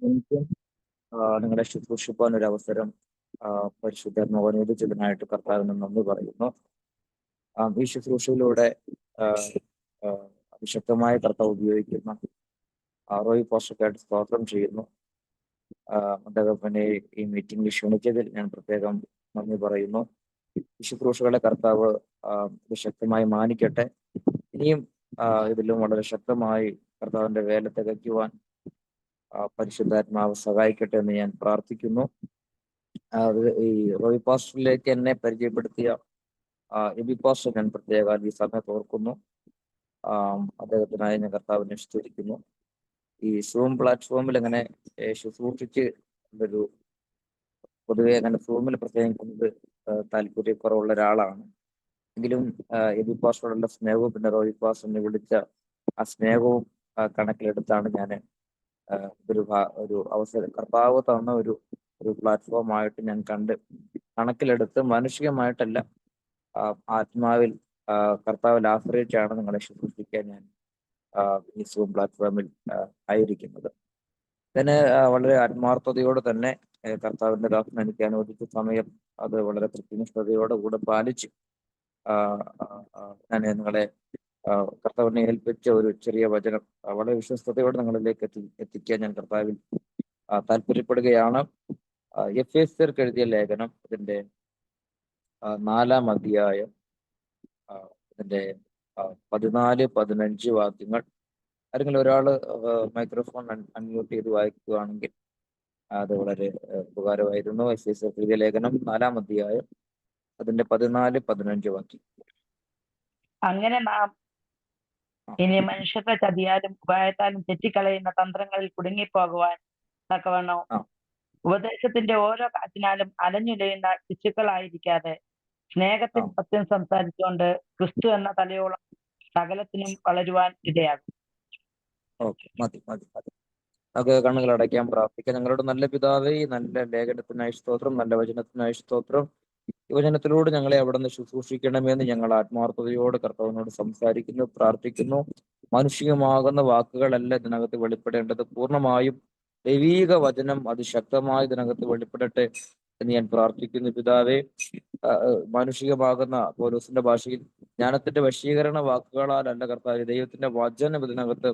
എനിക്കും നിങ്ങളെ ശുശ്രൂഷിപ്പാൻ ഒരു അവസരം പരിശുദ്ധാത്മാവ് അനുവദിച്ചതിനായിട്ട് കർത്താവിന് നന്ദി പറയുന്നു. ഈ ശുശ്രൂഷയിലൂടെ ആ, ആ, അതിശക്തമായ കർത്താവ് ഉപയോഗിക്കുന്ന റോയ് പോസ്റ്റർക്കായിട്ട് സ്തോത്രം ചെയ്യുന്നു. അദ്ദേഹത്തിനെ ഈ മീറ്റിംഗിൽ ക്ഷണിച്ചതിൽ ഞാൻ പ്രത്യേകം നന്ദി പറയുന്നു. ഈ ശുശ്രൂഷകളെ കർത്താവ് ശക്തമായി മാനിക്കട്ടെ. ഇനിയും ഇതിലും വളരെ ശക്തമായി കർത്താവിന്റെ വേല തികയ്ക്കുവാൻ പരിശുദ്ധാത്മാവ് സഹായിക്കട്ടെ എന്ന് ഞാൻ പ്രാർത്ഥിക്കുന്നു. ഈ റോയ് പാസ്റ്ററിലേക്ക് എന്നെ പരിചയപ്പെടുത്തിയ എബി പാസ്റ്റർ ഞാൻ പ്രത്യേക ഈ സമയത്ത് ഓർക്കുന്നു. അദ്ദേഹത്തിനായി ഞാൻ കർത്താവിനെ സ്തുതിക്കുന്നു. ഈ സൂം പ്ലാറ്റ്ഫോമിൽ അങ്ങനെ ശുശ്രൂഷിച്ച് ഒരു പൊതുവെ അങ്ങനെ സൂമിൽ പ്രത്യേകിക്കുന്നത് താല്പര്യക്കുറവുള്ള ഒരാളാണ്. എങ്കിലും എബി പാസ്റ്ററുള്ള സ്നേഹവും പിന്നെ റോയ് പാസ്റ്ററിനെ വിളിച്ച ആ സ്നേഹവും കണക്കിലെടുത്താണ് ഞാൻ ഒരു അവസരം കർത്താവ് തന്ന ഒരു പ്ലാറ്റ്ഫോമായിട്ട് ഞാൻ കണക്കിലെടുത്ത് മാനുഷികമായിട്ടല്ല, ആത്മാവിൽ കർത്താവിൽ ആശ്രയിച്ചാണ് നിങ്ങളെ ശുശ്രൂഷിക്കാൻ ഞാൻ ഈ സൂം പ്ലാറ്റ്ഫോമിൽ ആയിരിക്കുന്നത്. ഇതിന് വളരെ ആത്മാർത്ഥതയോടെ തന്നെ കർത്താവിന്റെ ദാസൻ എനിക്ക് അനുവദിച്ച സമയം അത് വളരെ കൃത്യനിഷ്ഠതയോടെ കൂടെ പാലിച്ച് ഞാൻ നിങ്ങളെ കർത്താവിനെ ഏൽപ്പിച്ച ഒരു ചെറിയ വചനം വളരെ വിശ്വസ്തയോടെ നിങ്ങളിലേക്ക് എത്തിക്കാൻ ഞാൻ കർത്താവിൽ താല്പര്യപ്പെടുകയാണ്. എഫേസ്യർക്ക് എഴുതിയ ലേഖനം ഇതിന്റെ 4-ാം അധ്യായം ഇതിന്റെ 14-15 വാക്യങ്ങൾ. ആരെങ്കിലും ഒരാള് മൈക്രോഫോൺ അൺമ്യൂട്ട് ചെയ്ത് വായിക്കുകയാണെങ്കിൽ അത് വളരെ ഉപകാരമായിരുന്നു. എഫേസ്യർക്ക് എഴുതിയ ലേഖനം 4-ാം അധ്യായം അതിന്റെ 14-15 വാക്യം. അങ്ങനെ നാം ഇനി മനുഷ്യരുടെ ചതിയാലും ഉപായത്താലും തെറ്റിക്കളയുന്ന തന്ത്രങ്ങളിൽ കുടുങ്ങിപ്പോകുവാൻ തക്കവണ്ണം ഉപദേശത്തിന്റെ ഓരോ കാറ്റിനാലും അലഞ്ഞുലയുന്ന ശിശുക്കളായിരിക്കാതെ സ്നേഹത്തിൽ സത്യം സംസാരിച്ചുകൊണ്ട് ക്രിസ്തു എന്ന തലയോളം സകലത്തിനും വളരുവാൻ ഇടയാകും. നമുക്ക് കണ്ണുകൾ അടയ്ക്കാൻ പ്രാർത്ഥിക്കാം. ഞങ്ങളുടെ നല്ല പിതാവേ, നല്ല ലേഖനത്തിനായി സ്തോത്രം, നല്ല വചനത്തിനായി സ്തോത്രം. യുവജനത്തിലൂടെ ഞങ്ങളെ അവിടെ നിന്ന് ശുശ്രൂഷിക്കണമെന്ന് ഞങ്ങൾ ആത്മാർത്ഥതയോട് കർത്താവിനോട് സംസാരിക്കുന്നു, പ്രാർത്ഥിക്കുന്നു. മാനുഷികമാകുന്ന വാക്കുകളല്ല ഇതിനകത്ത് വെളിപ്പെടേണ്ടത്, പൂർണ്ണമായും ദൈവീക വചനം അതിശക്തമായി ഇതിനകത്ത് വെളിപ്പെടട്ടെ എന്ന് ഞാൻ പ്രാർത്ഥിക്കുന്നു പിതാവേ. മാനുഷികമാകുന്ന പൗലോസിന്റെ ഭാഷയിൽ ജ്ഞാനത്തിന്റെ വശീകരണ വാക്കുകളാലല്ല കർത്താവ്, ദൈവത്തിന്റെ വചനം ഇതിനകത്ത്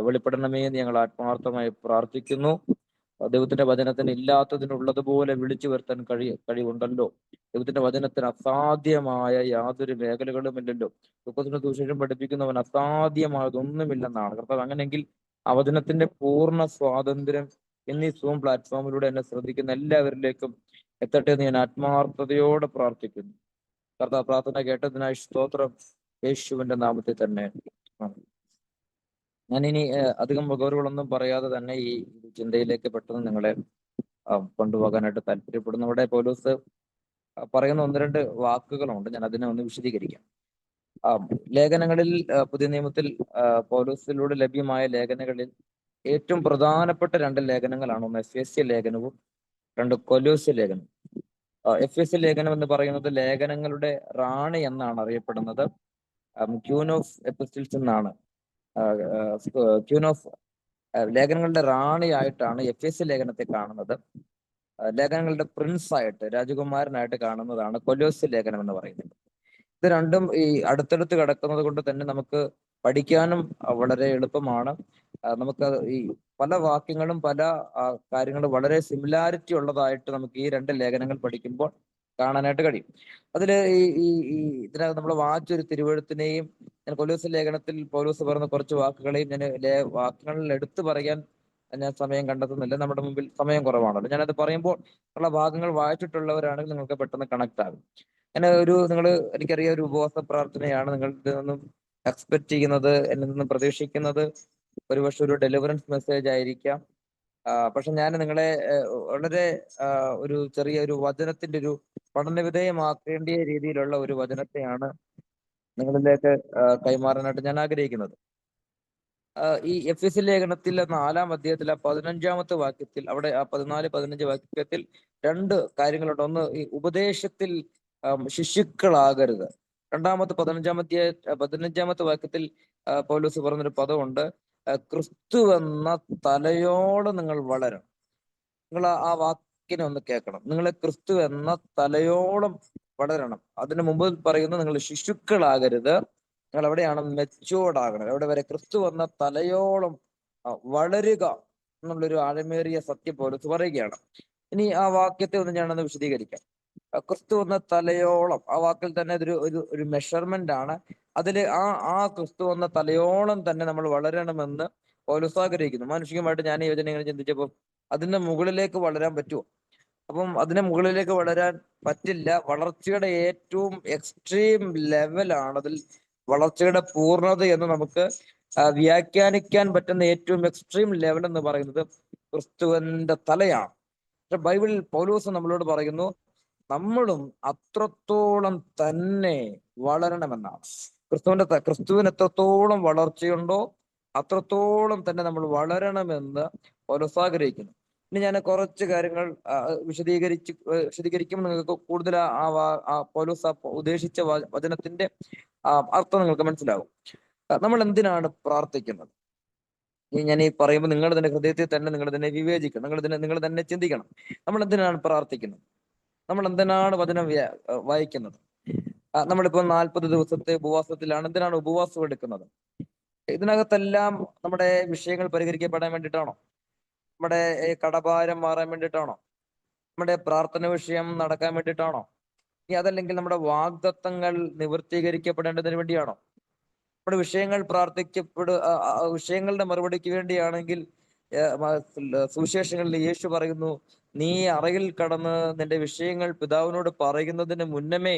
വെളിപ്പെടണമേ എന്ന് ഞങ്ങൾ ആത്മാർത്ഥമായി പ്രാർത്ഥിക്കുന്നു. ദൈവത്തിന്റെ വചനത്തിന് ഇല്ലാത്തതിനുള്ളതുപോലെ വിളിച്ചു വരുത്താൻ കഴിവുണ്ടല്ലോ. ദൈവത്തിന്റെ വചനത്തിന് അസാധ്യമായ യാതൊരു മേഖലകളുമില്ലല്ലോ. ദുഃഖത്തിന്റെ ദൂഷണം പഠിപ്പിക്കുന്നവൻ അസാധ്യമായതൊന്നുമില്ലെന്നാണ് കർത്താവ്. അങ്ങനെയെങ്കിൽ ആ വചനത്തിന്റെ പൂർണ്ണ സ്വാതന്ത്ര്യം എന്നീ സൂം പ്ലാറ്റ്ഫോമിലൂടെ എന്നെ ശ്രദ്ധിക്കുന്ന എല്ലാവരിലേക്കും എത്തട്ടെ എന്ന് ഞാൻ ആത്മാർത്ഥതയോടെ പ്രാർത്ഥിക്കുന്നു. കർത്താവ്, പ്രാർത്ഥന കേട്ടതിനായി സ്തോത്രം, യേശുവിന്റെ നാമത്തിൽ തന്നെ. ഞാനിനി അധികം മുഖവറുകളൊന്നും പറയാതെ തന്നെ ഈ ചിന്തയിലേക്ക് പെട്ടെന്ന് നിങ്ങളെ കൊണ്ടുപോകാനായിട്ട് താല്പര്യപ്പെടുന്നു. അവിടെ പൗലോസ് പറയുന്ന 1-2 വാക്കുകളുണ്ട്, ഞാൻ അതിനെ ഒന്ന് വിശദീകരിക്കാം. ലേഖനങ്ങളിൽ, പുതിയ നിയമത്തിൽ പൗലോസിലൂടെ ലഭ്യമായ ലേഖനങ്ങളിൽ ഏറ്റവും പ്രധാനപ്പെട്ട 2 ലേഖനങ്ങളാണ്. ഒന്ന് എഫേസ്യ ലേഖനവും 2 കൊലോസ്യ ലേഖനം. എഫേസ്യ ലേഖനം എന്ന് പറയുന്നത് ലേഖനങ്ങളുടെ റാണി എന്നാണ് അറിയപ്പെടുന്നത്. ക്യൂൻ ഓഫ് എപ്പിസ്റ്റൽസ് എന്നാണ്, ക്യൂൻ ഓഫ് ലേഖനങ്ങളുടെ റാണിയായിട്ടാണ് എഫേസ്യ ലേഖനത്തെ കാണുന്നത്. ലേഖനങ്ങളുടെ പ്രിൻസ് ആയിട്ട്, രാജകുമാരനായിട്ട് കാണുന്നതാണ് കൊലോസ്യ ലേഖനം എന്ന് പറയുന്നത്. ഇത് രണ്ടും ഈ അടുത്തടുത്ത് കിടക്കുന്നത് കൊണ്ട് തന്നെ നമുക്ക് പഠിക്കാനും വളരെ എളുപ്പമാണ്. നമുക്ക് ഈ പല വാക്യങ്ങളും പല കാര്യങ്ങളും വളരെ സിമിലാരിറ്റി ഉള്ളതായിട്ട് നമുക്ക് ഈ 2 ലേഖനങ്ങൾ പഠിക്കുമ്പോൾ കാണാനായിട്ട് കഴിയും. അതിൽ ഇതിനകത്ത് നമ്മൾ വായിച്ചൊരു തിരുവഴുത്തിനെയും ഞാൻ കൊലോസ്യ ലേഖനത്തിൽ പൗലോസ് പറയുന്ന കുറച്ച് വാക്കുകളെയും ഞാൻ വാക്യങ്ങളിൽ എടുത്തു പറയാൻ ഞാൻ സമയം കണ്ടെത്തുന്നില്ല. നമ്മുടെ മുമ്പിൽ സമയം കുറവാണല്ലോ. ഞാനത് പറയുമ്പോൾ ഉള്ള ഭാഗങ്ങൾ വായിച്ചിട്ടുള്ളവരാണെങ്കിൽ നിങ്ങൾക്ക് പെട്ടെന്ന് കണക്ട് ആകും. എനിക്കറിയാം ഒരു ഉപവാസ പ്രാർത്ഥനയാണ് നിങ്ങളുടെ നിന്നും എക്സ്പെക്ട് ചെയ്യുന്നത്, എന്നിൽ നിന്നും പ്രതീക്ഷിക്കുന്നത് ഒരുപക്ഷെ ഒരു ഡെലിവറൻസ് മെസ്സേജ് ആയിരിക്കാം. പക്ഷെ ഞാൻ നിങ്ങളെ വളരെ ഒരു ചെറിയ വചനത്തിന്റെ പഠനവിധേയമാക്കേണ്ട രീതിയിലുള്ള ഒരു വചനത്തെയാണ് നിങ്ങളിലേക്ക് കൈമാറാനായിട്ട് ഞാൻ ആഗ്രഹിക്കുന്നത്. ഈ എഫേസ്യ ലേഖനത്തിലെ 4-ാം അധ്യായത്തിലെ 15-ാമത്തെ വാക്യത്തിൽ, അവിടെ ആ 14-15 വാക്യത്തിൽ 2 കാര്യങ്ങളുണ്ട്. ഒന്ന്, ഈ ഉപദേശത്തിൽ ശിശുക്കളാകരുത്. രണ്ടാമത്തെ 15-ാമത്തെ വാക്യത്തിൽ പൗലോസ് പറഞ്ഞൊരു പദമുണ്ട്, ക്രിസ്തു എന്ന തലയോളം നിങ്ങൾ വളരണം. നിങ്ങൾ ആ വാക്കിനെ ഒന്ന് കേൾക്കണം. നിങ്ങളെ ക്രിസ്തു എന്ന തലയോളം വളരണം. അതിനു മുമ്പ് പറയുന്നു, നിങ്ങൾ ശിശുക്കളാകരുത്, നിങ്ങൾ എവിടെയാണ് മെച്ചോർഡ് ആകണം. എവിടെ വരെ? ക്രിസ്തു എന്ന തലയോളം വളരുക എന്നുള്ളൊരു ആഴമേറിയ സത്യം പൗലോസ് പറയുകയാണ്. ഇനി ആ വാക്യത്തെ ഒന്ന് ഞാനൊന്ന് വിശദീകരിക്കാം. ക്രിസ്തു എന്ന തലയോളം, ആ വാക്കിൽ തന്നെ അതൊരു ഒരു മെഷർമെന്റ് ആണ്. അതില് ആ ക്രിസ്തു എന്ന തലയോളം തന്നെ നമ്മൾ വളരണമെന്ന് പൗലോസ് ആഗ്രഹിക്കുന്നു. മാനുഷികമായിട്ട് ഞാൻ ഈ വചനം ഇങ്ങനെ ചിന്തിച്ചപ്പോൾ അതിന്റെ മുകളിലേക്ക് വളരാൻ പറ്റുമോ? അപ്പം അതിന്റെ മുകളിലേക്ക് വളരാൻ പറ്റില്ല. വളർച്ചയുടെ ഏറ്റവും എക്സ്ട്രീം ലെവലാണ്, അതിൽ വളർച്ചയുടെ പൂർണ്ണത എന്ന് നമുക്ക് വ്യാഖ്യാനിക്കാൻ പറ്റുന്ന ഏറ്റവും എക്സ്ട്രീം ലെവൽ എന്ന് പറയുന്നത് ക്രിസ്തുവിന്റെ തലയാണ്. പക്ഷെ ബൈബിളിൽ പൗലോസ് നമ്മളോട് പറയുന്നു, നമ്മളും അത്രത്തോളം തന്നെ വളരണമെന്നാണ്. ക്രിസ്തുവിന് എത്രത്തോളം വളർച്ചയുണ്ടോ അത്രത്തോളം തന്നെ നമ്മൾ വളരണമെന്ന് പൗലോസ് ആഗ്രഹിക്കുന്നു. ഇനി ഞാൻ കുറച്ച് കാര്യങ്ങൾ വിശദീകരിക്കും. നിങ്ങൾക്ക് കൂടുതൽ ആ പൗലോസ് ഉദ്ദേശിച്ച വചനത്തിന്റെ അർത്ഥം നിങ്ങൾക്ക് മനസ്സിലാവും. നമ്മൾ എന്തിനാണ് പ്രാർത്ഥിക്കുന്നത്? ഞാൻ ഈ പറയുമ്പോൾ നിങ്ങൾ തന്നെ ഹൃദയത്തിൽ തന്നെ നിങ്ങൾ തന്നെ വിവേചിക്കണം, നിങ്ങൾ തന്നെ ചിന്തിക്കണം. നമ്മൾ എന്തിനാണ് പ്രാർത്ഥിക്കുന്നത്? നമ്മൾ എന്തിനാണ് വചനം വായിക്കുന്നത്? നമ്മളിപ്പോ 40 ദിവസത്തെ ഉപവാസത്തിലാണ്. എന്തിനാണ് ഉപവാസം എടുക്കുന്നത്? ഇതിനകത്തെല്ലാം നമ്മുടെ വിഷയങ്ങൾ പരിഹരിക്കപ്പെടാൻ വേണ്ടിയിട്ടാണോ? നമ്മുടെ കടഭാരം മാറാൻ വേണ്ടിയിട്ടാണോ? നമ്മുടെ പ്രാർത്ഥന വിഷയം നടക്കാൻ വേണ്ടിയിട്ടാണോ? ഇനി അതല്ലെങ്കിൽ നമ്മുടെ വാഗ്ദത്തങ്ങൾ നിവൃത്തീകരിക്കപ്പെടേണ്ടതിന് വേണ്ടിയാണോ? നമ്മുടെ വിഷയങ്ങൾ വിഷയങ്ങളുടെ മറുപടിക്ക് വേണ്ടിയാണെങ്കിൽ സുവിശേഷങ്ങളിൽ യേശു പറയുന്നു, നീ അറയിൽ കടന്ന് നിന്റെ വിഷയങ്ങൾ പിതാവിനോട് പറയുന്നതിന് മുന്നമേ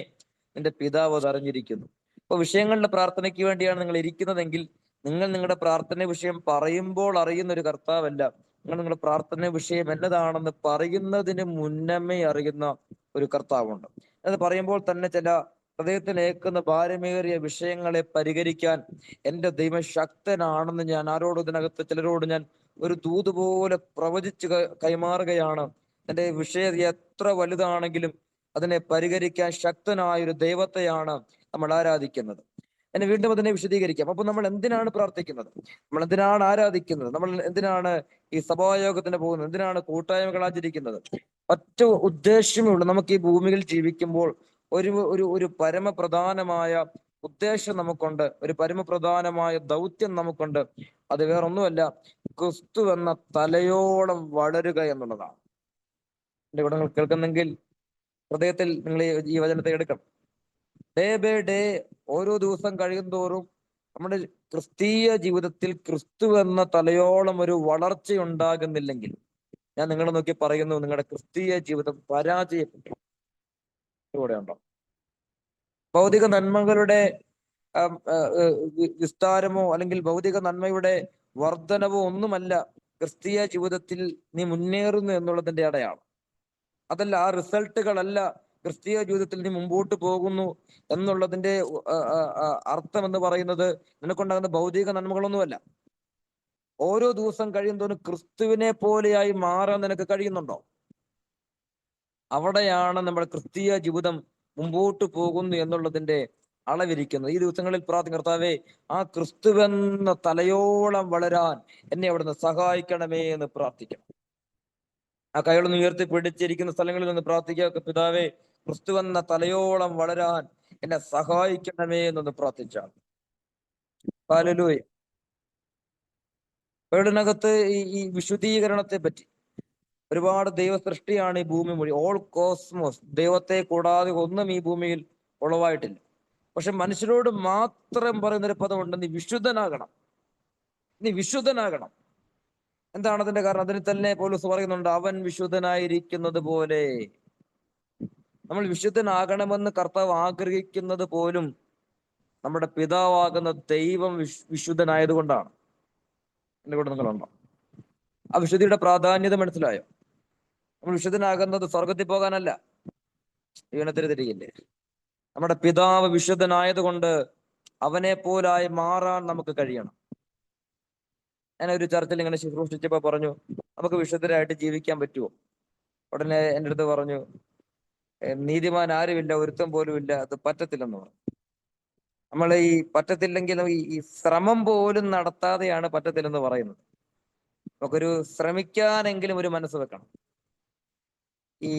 നിന്റെ പിതാവ് അത് അറിഞ്ഞിരിക്കുന്നു. അപ്പൊ വിഷയങ്ങളുടെ പ്രാർത്ഥനയ്ക്ക് വേണ്ടിയാണ് നിങ്ങൾ ഇരിക്കുന്നതെങ്കിൽ നിങ്ങൾ നിങ്ങളുടെ പ്രാർത്ഥന വിഷയം പറയുമ്പോൾ അറിയുന്ന ഒരു കർത്താവല്ല, നിങ്ങളുടെ പ്രാർത്ഥന വിഷയം എന്നതാണെന്ന് പറയുന്നതിന് മുന്നമേ അറിയുന്ന ഒരു കർത്താവുണ്ട്. അത് പറയുമ്പോൾ തന്നെ ചില ഹൃദയത്തിലേക്കുന്ന ഭാരമേറിയ വിഷയങ്ങളെ പരിഹരിക്കാൻ എൻ്റെ ദൈവം ശക്തനാണെന്ന് ഞാൻ ഇതിനകത്ത് ചിലരോട് ഞാൻ ഒരു ദൂത് പോലെ പ്രവചിച്ച് കൈമാറുകയാണ്. എൻ്റെ വിഷയം എത്ര വലുതാണെങ്കിലും അതിനെ പരിഹരിക്കാൻ ശക്തനായ ഒരു ദൈവത്തെയാണ് നമ്മൾ ആരാധിക്കുന്നത്. എന്നെ വീണ്ടും അതിനെ വിശദീകരിക്കാം. അപ്പൊ നമ്മൾ എന്തിനാണ് പ്രാർത്ഥിക്കുന്നത്? നമ്മൾ എന്തിനാണ് ആരാധിക്കുന്നത്? നമ്മൾ എന്തിനാണ് ഈ സഭായോഗത്തിന് പോകുന്നത്? എന്തിനാണ് കൂട്ടായ്മകൾ ആചരിക്കുന്നത്? ഒറ്റ ഉദ്ദേശമേ ഉള്ളൂ. നമുക്ക് ഈ ഭൂമിയിൽ ജീവിക്കുമ്പോൾ ഒരു ഒരു ഒരു പരമപ്രധാനമായ ഉദ്ദേശം നമുക്കുണ്ട്, ഒരു പരമപ്രധാനമായ ദൗത്യം നമുക്കുണ്ട്. അത് വേറൊന്നുമല്ല, ക്രിസ്തു എന്ന തലയോളം വളരുക എന്നുള്ളതാണ്. എന്റെ ഇവിടെ നിങ്ങൾ കേൾക്കുന്നെങ്കിൽ ഹൃദയത്തിൽ നിങ്ങൾ ഈ വചനത്തെ എടുക്കണം. ഡേ ബൈ ഡേ, ഓരോ ദിവസം കഴിയുന്തോറും നമ്മുടെ ക്രിസ്തീയ ജീവിതത്തിൽ ക്രിസ്തു എന്ന തലയോളം ഒരു വളർച്ച ഉണ്ടാകുന്നില്ലെങ്കിൽ ഞാൻ നിങ്ങളെ നോക്കി പറയുന്നു, നിങ്ങളുടെ ക്രിസ്തീയ ജീവിതം പരാജയപ്പെട്ടു. ഇവിടെ ഉണ്ടോ? ഭൗതിക നന്മകളുടെ വിസ്താരമോ അല്ലെങ്കിൽ ഭൗതിക നന്മയുടെ വർധനവോ ഒന്നുമല്ല ക്രിസ്തീയ ജീവിതത്തിൽ നീ മുന്നേറുന്നു എന്നുള്ളതിന്റെ അടയാളം. അതല്ല, ആ റിസൾട്ടുകളല്ല ക്രിസ്തീയ ജീവിതത്തിൽ നീ മുമ്പോട്ട് പോകുന്നു എന്നുള്ളതിന്റെ അർത്ഥം എന്ന് പറയുന്നത് നിനക്കുണ്ടാകുന്ന ഭൗതിക നന്മകളൊന്നുമല്ല. ഓരോ ദിവസം കഴിയുന്തോറും ക്രിസ്തുവിനെ പോലെയായി മാറാൻ നിനക്ക് കഴിയുന്നുണ്ടോ? അവിടെയാണ് നമ്മുടെ ക്രിസ്തീയ ജീവിതം മുമ്പോട്ട് പോകുന്നു എന്നുള്ളതിന്റെ അളവിരിക്കുന്നത്. ഈ ദിവസങ്ങളിൽ കർത്താവേ, ആ ക്രിസ്തുവെന്ന തലയോളം വളരാൻ എന്നെ അവിടുന്ന് സഹായിക്കണമേ എന്ന് പ്രാർത്ഥിക്കണം. ആ കൈകളൊന്ന് ഉയർത്തി പിടിച്ചിരിക്കുന്ന സ്ഥലങ്ങളിൽ നിന്ന് പ്രാർത്ഥിക്കുക, പിതാവേ, ക്രിസ്തുവെന്ന തലയോളം വളരാൻ എന്നെ സഹായിക്കണമേ എന്നൊന്ന് പ്രാർത്ഥിച്ചാൽ. ഹല്ലേലൂയ. ബൈബിളിനകത്ത് ഈ വിശുദ്ധീകരണത്തെ പറ്റി ഒരുപാട് ദൈവ സൃഷ്ടിയാണ് ഈ ഭൂമി മുഴുവൻ, ഓൾ കോസ്മോസ്. ദൈവത്തെ കൂടാതെ ഒന്നും ഈ ഭൂമിയിൽ ഉളവായിട്ടില്ല. പക്ഷെ മനുഷ്യരോട് മാത്രം പറയുന്നൊരു പദമുണ്ട്, നീ വിശുദ്ധനാകണം, നീ വിശുദ്ധനാകണം. എന്താണ് അതിന്റെ കാരണം? അതിന് തന്നെ പൗലോസ് പറയുന്നുണ്ട്, അവൻ വിശുദ്ധനായിരിക്കുന്നത് പോലെ. നമ്മൾ വിശുദ്ധനാകണമെന്ന് കർത്താവ് ആഗ്രഹിക്കുന്നത് പോലും നമ്മുടെ പിതാവാകുന്ന ദൈവം വിശുദ്ധനായത് കൊണ്ടാണ്. എന്റെ കൂടെ നിങ്ങളുണ്ടോ? ആ വിശുദ്ധിയുടെ പ്രാധാന്യത മനസ്സിലായോ? നമ്മൾ വിശുദ്ധനാകുന്നത് സ്വർഗത്തിൽ പോകാനല്ല, ജീവനത്തിൽ തിരികില്ലേ. നമ്മുടെ പിതാവ് വിശുദ്ധനായത് കൊണ്ട് അവനെ പോലായി മാറാൻ നമുക്ക് കഴിയണം. ഞാനൊരു ചർച്ചിൽ ഇങ്ങനെ ശുശ്രൂഷിച്ചപ്പോ പറഞ്ഞു, നമുക്ക് വിശുദ്ധരായിട്ട് ജീവിക്കാൻ പറ്റുമോ? ഉടനെ എൻ്റെ അടുത്ത് പറഞ്ഞു, നീതിമാൻ ആരുമില്ല, ഒരുത്തം പോലും ഇല്ല, അത് പറ്റത്തില്ലെന്ന് പറഞ്ഞു. നമ്മൾ ഈ പറ്റത്തില്ലെങ്കിലും ഈ ശ്രമം പോലും നടത്താതെയാണ് പറ്റത്തില്ലെന്ന് പറയുന്നത്. നമുക്കൊരു ശ്രമിക്കാനെങ്കിലും ഒരു മനസ്സ് വെക്കണം. ഈ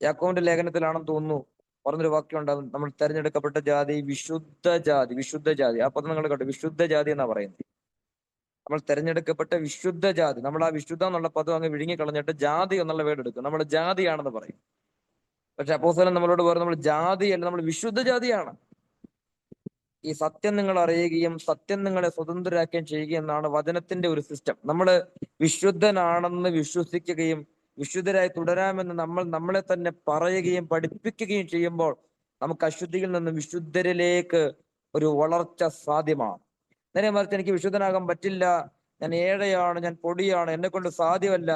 യാക്കോബിന്റെ ലേഖനത്തിലാണെന്ന് തോന്നുന്നു പറഞ്ഞൊരു വാക്യം ഉണ്ടാകും, നമ്മൾ തെരഞ്ഞെടുക്കപ്പെട്ട ജാതി വിശുദ്ധ ജാതി. വിശുദ്ധ ജാതി, ആ പദം നിങ്ങൾ കേട്ടോ, വിശുദ്ധ ജാതി എന്നാ പറയുന്നത്. നമ്മൾ തെരഞ്ഞെടുക്കപ്പെട്ട വിശുദ്ധ ജാതി. നമ്മൾ ആ വിശുദ്ധ എന്നുള്ള പദം അങ്ങ് വിഴുങ്ങി കളഞ്ഞിട്ട് ജാതി എന്നുള്ള വേർഡ് എടുക്കും. നമ്മൾ ജാതിയാണെന്ന് പറയും. പക്ഷെ അപ്പോസ്തലൻ നമ്മളോട് പറഞ്ഞു, നമ്മൾ ജാതിയല്ല, നമ്മൾ വിശുദ്ധ ജാതിയാണ്. ഈ സത്യം നിങ്ങൾ അറിയുകയും സത്യം നിങ്ങളെ സ്വതന്ത്രരാക്കുകയും ചെയ്യുക എന്നാണ് വചനത്തിന്റെ ഒരു സിസ്റ്റം. നമ്മൾ വിശുദ്ധനാണെന്ന് വിശ്വസിക്കുകയും വിശുദ്ധരായി തുടരാമെന്ന് നമ്മളെ തന്നെ പറയുകയും പഠിപ്പിക്കുകയും ചെയ്യുമ്പോൾ നമുക്ക് അശുദ്ധിയിൽ നിന്ന് വിശുദ്ധരിലേക്ക് ഒരു വളർച്ച സാധ്യമാണ്. നേരെ മറിച്ച് എനിക്ക് വിശുദ്ധനാകാൻ പറ്റില്ല, ഞാൻ ഏഴയാണ്, ഞാൻ പൊടിയാണ്, എന്നെ കൊണ്ട് സാധ്യമല്ല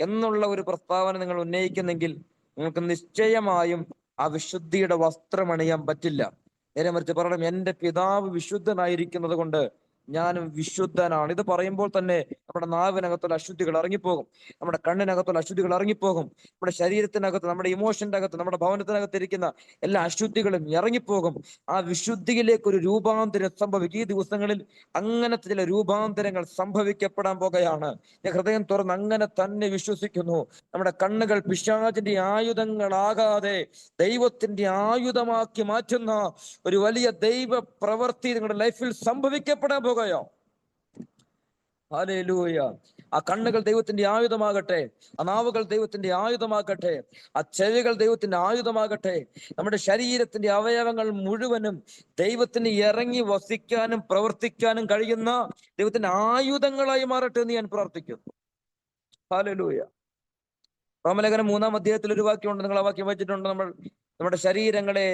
എന്നുള്ള ഒരു പ്രസ്താവന നിങ്ങൾ ഉന്നയിക്കുന്നെങ്കിൽ നിങ്ങൾക്ക് നിശ്ചയമായും ആ വിശുദ്ധിയുടെ വസ്ത്രം അണിയാൻ പറ്റില്ല. നേരെ മറിച്ച് പറയണം, എന്റെ പിതാവ് വിശുദ്ധനായിരിക്കുന്നത് കൊണ്ട് ഞാനും വിശുദ്ധനാണ്. ഇത് പറയുമ്പോൾ തന്നെ നമ്മുടെ നാവിനകത്തുള്ള അശുദ്ധികൾ ഇറങ്ങിപ്പോകും, നമ്മുടെ കണ്ണിനകത്തുള്ള അശുദ്ധികൾ ഇറങ്ങിപ്പോകും, നമ്മുടെ ശരീരത്തിനകത്ത്, നമ്മുടെ ഇമോഷന്റെ അകത്ത്, നമ്മുടെ ഭവനത്തിനകത്ത് ഇരിക്കുന്ന എല്ലാ അശുദ്ധികളും ഇറങ്ങിപ്പോകും. ആ വിശുദ്ധിയിലേക്ക് ഒരു രൂപാന്തരം സംഭവിക്കും. ഈ ദിവസങ്ങളിൽ അങ്ങനത്തെ ചില രൂപാന്തരങ്ങൾ സംഭവിക്കപ്പെടാൻ പോകുകയാണ്. ഞാൻ ഹൃദയം തുറന്ന് അങ്ങനെ തന്നെ വിശ്വസിക്കുന്നു. നമ്മുടെ കണ്ണുകൾ പിശാചിന്റെ ആയുധങ്ങളാകാതെ ദൈവത്തിന്റെ ആയുധമാക്കി മാറ്റുന്ന ഒരു വലിയ ദൈവ പ്രവൃത്തി നിങ്ങളുടെ ലൈഫിൽ സംഭവിക്കപ്പെടാൻ പോകുകയോ. ഹല്ലേലൂയ. ആ കണ്ണുകൾ ദൈവത്തിന്റെ ആയുധമാകട്ടെ, ആ നാവുകൾ ദൈവത്തിന്റെ ആയുധമാകട്ടെ, ആ ചെവികൾ ദൈവത്തിന്റെ ആയുധമാകട്ടെ. നമ്മുടെ ശരീരത്തിന്റെ അവയവങ്ങൾ മുഴുവനും ദൈവത്തിന് ഇറങ്ങി വസിക്കാനും പ്രവർത്തിക്കാനും കഴിയുന്ന ദൈവത്തിന്റെ ആയുധങ്ങളായി മാറട്ടെ എന്ന് ഞാൻ പ്രാർത്ഥിക്കുന്നു. ഹല്ലേലൂയ. റോമലേഖനം 3-ാം അധ്യായത്തിൽ ഒരു വാക്യമുണ്ട്, നിങ്ങൾ ആ വാക്യം വായിച്ചിട്ടുണ്ട്. നമ്മുടെ ശരീരങ്ങളെ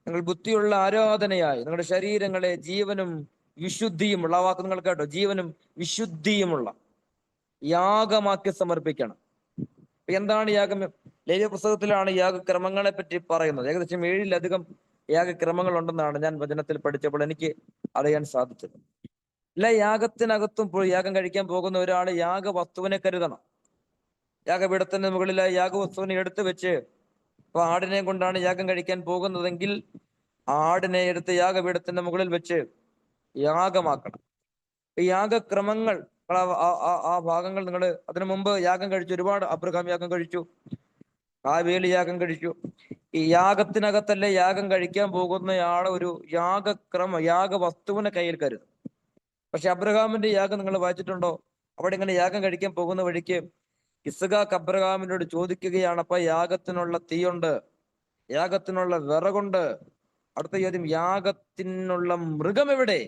നിങ്ങൾ ബുദ്ധിയുള്ള ആരാധനയായി, നിങ്ങളുടെ ശരീരങ്ങളെ ജീവനും വിശുദ്ധിയുമുള്ള, ആ വാക്ക് നിങ്ങൾ കേട്ടോ, ജീവനും വിശുദ്ധിയുമുള്ള യാഗമാക്കി സമർപ്പിക്കണം. എന്താണ് യാഗം? ലേവ്യ പുസ്തകത്തിലാണ് യാഗക്രമങ്ങളെ പറ്റി പറയുന്നത്. ഏകദേശം 7-ലധികം യാഗക്രമങ്ങൾ ഉണ്ടെന്നാണ് ഞാൻ വചനത്തിൽ പഠിച്ചപ്പോൾ എനിക്ക് അറിയാൻ സാധിച്ചത്. എല്ലാ യാഗത്തിനകത്തും പോയി യാഗം കഴിക്കാൻ പോകുന്ന ഒരാൾ യാഗവസ്തുവിനെ കരുതണം. യാഗപീഠത്തിന് മുകളിൽ യാഗവസ്തുവിനെ എടുത്തു വെച്ച്, അപ്പൊ ആടിനെ കൊണ്ടാണ് യാഗം കഴിക്കാൻ പോകുന്നതെങ്കിൽ ആടിനെ എടുത്ത് യാഗപീഠത്തിന്റെ മുകളിൽ വെച്ച് യാഗമാക്കണം. ഈ യാഗക്രമങ്ങൾ, ആ ഭാഗങ്ങൾ നിങ്ങൾ അതിനു മുമ്പ് യാഗം കഴിച്ചു, ഒരുപാട് അബ്രഹാം യാഗം കഴിച്ചു, ഹാബേൽ യാഗം കഴിച്ചു. ഈ യാഗത്തിനകത്തല്ലേ യാഗം കഴിക്കാൻ പോകുന്നയാള് ഒരു യാഗവസ്തുവിനെ കയ്യിൽ കരുതും. പക്ഷെ അബ്രഹാമിന്റെ യാഗം നിങ്ങൾ വായിച്ചിട്ടുണ്ടോ? അവിടെ ഇങ്ങനെ യാഗം കഴിക്കാൻ പോകുന്ന വഴിക്ക് ഇസ്ഹാക്ക് അബ്രഹാമിനോട് ചോദിക്കുകയാണ്, അപ്പൊ യാഗത്തിനുള്ള തീയുണ്ട്, യാഗത്തിനുള്ള വിറകുണ്ട്, അടുത്ത ചോദ്യം, യാഗത്തിനുള്ള മൃഗം എവിടെ?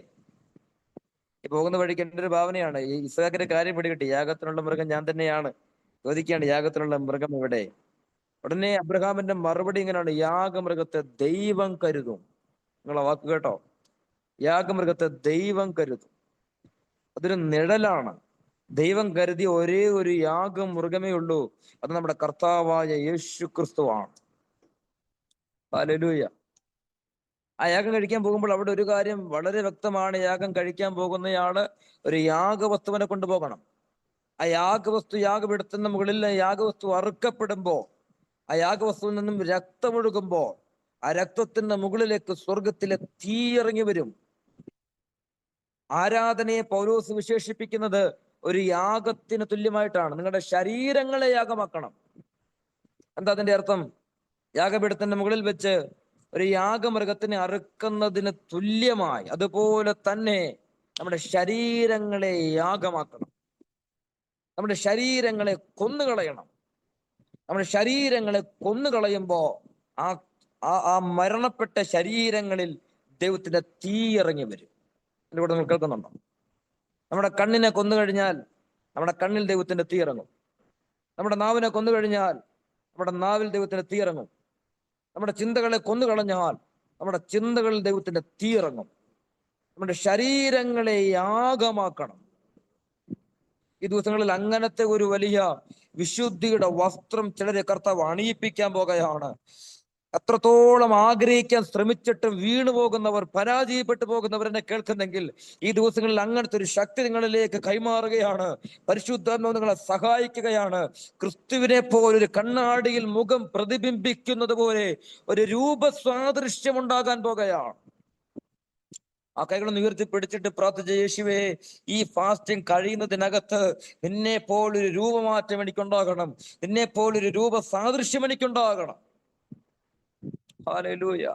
ഈ പോകുന്ന വഴിക്ക് എൻ്റെ ഒരു ഭാവനയാണ്, ഈ ഇസ്ഹാക്കിന്റെ കാര്യം പിടികിട്ടി, യാഗത്തിനുള്ള മൃഗം ഞാൻ തന്നെയാണ്. ചോദിക്കുകയാണ്, യാഗത്തിനുള്ള മൃഗം എവിടെ? ഉടനെ അബ്രഹാമിന്റെ മറുപടി ഇങ്ങനെയാണ്, യാഗമൃഗത്തെ ദൈവം കരുതും. നിങ്ങളെ വാക്ക് കേട്ടോ, യാഗമൃഗത്തെ ദൈവം കരുതും. അതൊരു നിഴലാണ്. ദൈവം കരുതിയ ഒരേ ഒരു യാഗമൃഗമേ ഉള്ളൂ, അത് നമ്മുടെ കർത്താവായ യേശു ക്രിസ്തുവാണ്. ഹല്ലേലൂയ. ആ യാഗം കഴിക്കാൻ പോകുമ്പോൾ അവിടെ ഒരു കാര്യം വളരെ വ്യക്തമാണ്, യാഗം കഴിക്കാൻ പോകുന്നയാള് ഒരു യാഗവസ്തുവിനെ കൊണ്ടുപോകണം. ആ യാഗവസ്തു യാഗപീഠത്തിന് മുകളിൽ യാഗവസ്തു അറുക്കപ്പെടുമ്പോ, ആ യാഗവസ്തുവിൽ നിന്നും രക്തമൊഴുകുമ്പോ, ആ രക്തത്തിന്റെ മുകളിലേക്ക് സ്വർഗത്തിലെ തീ ഇറങ്ങി വരും. ആരാധനയെ പൗലോസ് വിശേഷിപ്പിക്കുന്നത് ഒരു യാഗത്തിന് തുല്യമായിട്ടാണ്. നിങ്ങളുടെ ശരീരങ്ങളെ യാഗമാക്കണം. എന്താ അതിന്റെ അർത്ഥം? യാഗപീഠത്തിന്റെ മുകളിൽ വെച്ച് ഒരു യാഗമൃഗത്തിനെ അറുക്കുന്നതിന് തുല്യമായി അതുപോലെ തന്നെ നമ്മുടെ ശരീരങ്ങളെ യാഗമാക്കണം. നമ്മുടെ ശരീരങ്ങളെ കൊന്നുകളയണം. നമ്മുടെ ശരീരങ്ങളെ കൊന്നുകളയുമ്പോ ആ മരണപ്പെട്ട ശരീരങ്ങളിൽ ദൈവത്തിന്റെ തീ ഇറങ്ങി വരും. എൻ്റെ കൂടെ നിങ്ങൾ കേൾക്കുന്നുണ്ടോ? നമ്മുടെ കണ്ണിനെ കൊന്നു കഴിഞ്ഞാൽ നമ്മുടെ കണ്ണിൽ ദൈവത്തിന്റെ തീ ഇറങ്ങും. നമ്മുടെ നാവിനെ കൊന്നു കഴിഞ്ഞാൽ നമ്മുടെ നാവിൽ ദൈവത്തിന്റെ തീ ഇറങ്ങും. നമ്മുടെ ചിന്തകളെ കൊന്നുകളഞ്ഞാൽ നമ്മുടെ ചിന്തകളിൽ ദൈവത്തിന്റെ തീ ഇറങ്ങും. നമ്മുടെ ശരീരങ്ങളെ യാഗമാക്കണം. ഈ ദിവസങ്ങളിൽ അങ്ങനത്തെ ഒരു വലിയ വിശുദ്ധിയുടെ വസ്ത്രം ചിലരെ കർത്താവ് അണിയിപ്പിക്കാൻ പോകുകയാണ്. എത്രത്തോളം ആഗ്രഹിക്കാൻ ശ്രമിച്ചിട്ടും വീണു പോകുന്നവർ, പരാജയപ്പെട്ടു പോകുന്നവർ എന്നെ കേൾക്കുന്നെങ്കിൽ ഈ ദിവസങ്ങളിൽ അങ്ങനത്തെ ഒരു ശക്തി നിങ്ങളിലേക്ക് കൈമാറുകയാണ്. പരിശുദ്ധാത്മാവ് നിങ്ങളെ സഹായിക്കുകയാണ്. ക്രിസ്തുവിനെ പോലെ ഒരു കണ്ണാടിയിൽ മുഖം പ്രതിബിംബിക്കുന്നത് പോലെ ഒരു രൂപസാദൃശ്യം ഉണ്ടാകാൻ പോകുകയാണ്. ആ കൈകളൊന്ന് ഉയർത്തി പിടിച്ചിട്ട് പ്രാർത്ഥിച്ച, യേശുവേ, ഈ ഫാസ്റ്റിംഗ് കഴിയുന്നതിനകത്ത് നിന്നെ പോലൊരു രൂപമാറ്റം എനിക്കുണ്ടാകണം, നിന്നെ പോലൊരു രൂപ സാദൃശ്യം എനിക്കുണ്ടാകണം. ഹല്ലേലൂയ.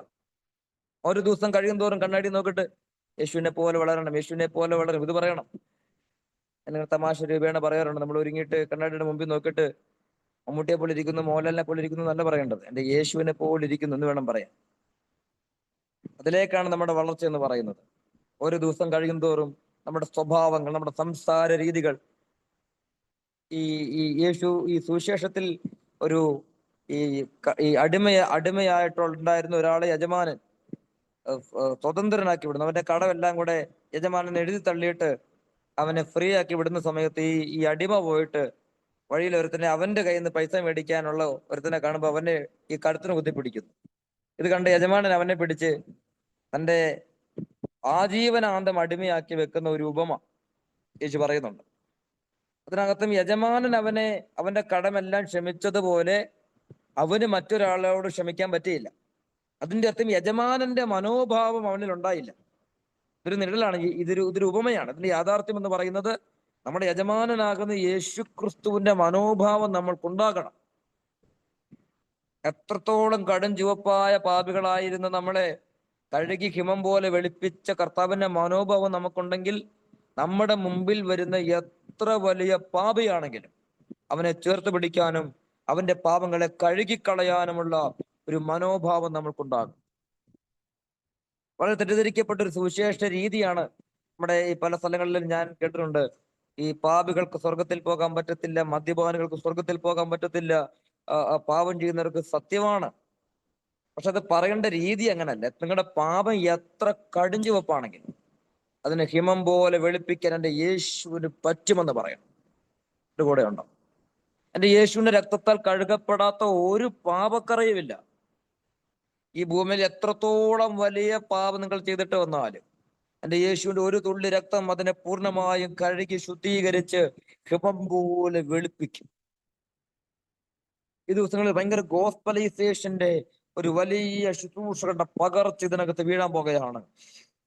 ഒരു ദിവസം കഴിയും തോറും കണ്ണാടി നോക്കിട്ട് യേശുവിനെ പോലെ വളരണം, യേശുവിനെ പോലെ വളരണം, ഇത് പറയണം. അല്ലെങ്കിൽ തമാശ രൂപേണ പറയാറുണ്ട്, നമ്മൾ ഒരുങ്ങിയിട്ട് കണ്ണാടിയുടെ മുമ്പിൽ നോക്കിയിട്ട് മമ്മൂട്ടിയെ പോലെ ഇരിക്കുന്നു, മോഹൻലാലിനെ പോലെ ഇരിക്കുന്നു എന്നല്ല പറയേണ്ടത്, എന്റെ യേശുവിനെ പോലെ ഇരിക്കുന്നു എന്ന് വേണം പറയാൻ. അതിലേക്കാണ് നമ്മുടെ വളർച്ച എന്ന് പറയുന്നത്. ഓരോ ദിവസം കഴിയും തോറും നമ്മുടെ സ്വഭാവങ്ങൾ, നമ്മുടെ സംസാര രീതികൾ, ഈ ഈ യേശു ഈ സുവിശേഷത്തിൽ ഒരു ഈ അടിമയായിട്ടുണ്ടായിരുന്ന ഒരാളെ യജമാനൻ സ്വതന്ത്രനാക്കി വിടുന്നു. അവന്റെ കടമെല്ലാം കൂടെ യജമാനൻ എഴുതി തള്ളിയിട്ട് അവനെ ഫ്രീ ആക്കി വിടുന്ന സമയത്ത് ഈ അടിമ പോയിട്ട് വഴിയിൽ ഒരുത്തനെ, അവന്റെ കയ്യിൽ നിന്ന് പൈസ മേടിക്കാനുള്ള ഒരുത്തനെ കാണുമ്പോൾ അവനെ ഈ കഴുത്തിന് കുത്തിപ്പിടിക്കുന്നു. ഇത് കണ്ട് യജമാനൻ അവനെ പിടിച്ച് തന്റെ ആജീവനാന്തം അടിമയാക്കി വെക്കുന്ന ഒരു ഉപമ യേശു പറയുന്നുണ്ട്. അതിനകത്തും യജമാനൻ അവന്റെ കടമെല്ലാം ക്ഷമിച്ചതുപോലെ അവന് മറ്റൊരാളോട് ക്ഷമിക്കാൻ പറ്റിയില്ല. അതിന്റെ അർത്ഥം യജമാനന്റെ മനോഭാവം അവനിൽ ഉണ്ടായില്ല. ഇതൊരു നിഴലാണ്, ഇതൊരു ഉപമയാണ്. അതിന്റെ യാഥാർത്ഥ്യം എന്ന് പറയുന്നത് നമ്മുടെ യജമാനനാകുന്ന യേശു ക്രിസ്തുവിന്റെ മനോഭാവം നമ്മൾക്കുണ്ടാകണം. എത്രത്തോളം കടും ചുവപ്പായ പാപികളായിരുന്ന നമ്മളെ കഴുകി ഹിമം പോലെ വെളുപ്പിച്ച കർത്താവിന്റെ മനോഭാവം നമുക്കുണ്ടെങ്കിൽ നമ്മുടെ മുമ്പിൽ വരുന്ന എത്ര വലിയ പാപിയാണെങ്കിലും അവനെ ചേർത്ത് പിടിക്കാനും അവന്റെ പാപങ്ങളെ കഴുകിക്കളയാനുമുള്ള ഒരു മനോഭാവം നമ്മൾക്കുണ്ടാകും. വളരെ തെറ്റിദ്ധരിക്കപ്പെട്ട ഒരു സുവിശേഷ രീതിയാണ് നമ്മുടെ ഈ പല സ്ഥലങ്ങളിലും ഞാൻ കേട്ടിട്ടുണ്ട്. ഈ പാപികൾക്ക് സ്വർഗത്തിൽ പോകാൻ പറ്റത്തില്ല, മദ്യപാനികൾക്ക് സ്വർഗത്തിൽ പോകാൻ പറ്റത്തില്ല, പാപം ചെയ്യുന്നവർക്ക് സത്യമാണ്. പക്ഷെ അത് പറയേണ്ട രീതി അങ്ങനല്ല. നിങ്ങളുടെ പാപം എത്ര കടുഞ്ചുവപ്പാണെങ്കിലും അതിന് ഹിമം പോലെ വെളുപ്പിക്കാൻ എൻ്റെ യേശുവിന് പറ്റുമെന്ന് പറയണം. ഇത് കൂടെ ഉണ്ടോ? എൻ്റെ യേശുവിന്റെ രക്തത്താൽ കഴുകപ്പെടാത്ത ഒരു പാപക്കറയുമില്ല. ഈ ഭൂമിയിൽ എത്രത്തോളം വലിയ പാപം നിങ്ങൾ ചെയ്തിട്ട് വന്നാലും എൻ്റെ യേശുവിന്റെ ഒരു തുള്ളി രക്തം അതിനെ പൂർണ്ണമായും കഴുകി ശുദ്ധീകരിച്ച് ഹിമം പോലെ വെളുപ്പിക്കും. ഈ ദിവസങ്ങളിൽ ഭയങ്കര ഗോസ്പലൈസേഷന്റെ ഒരു വലിയ ശുശ്രൂഷകളുടെ പകർച്ച ഇതിനകത്ത് വീഴാൻ പോകുകയാണ്.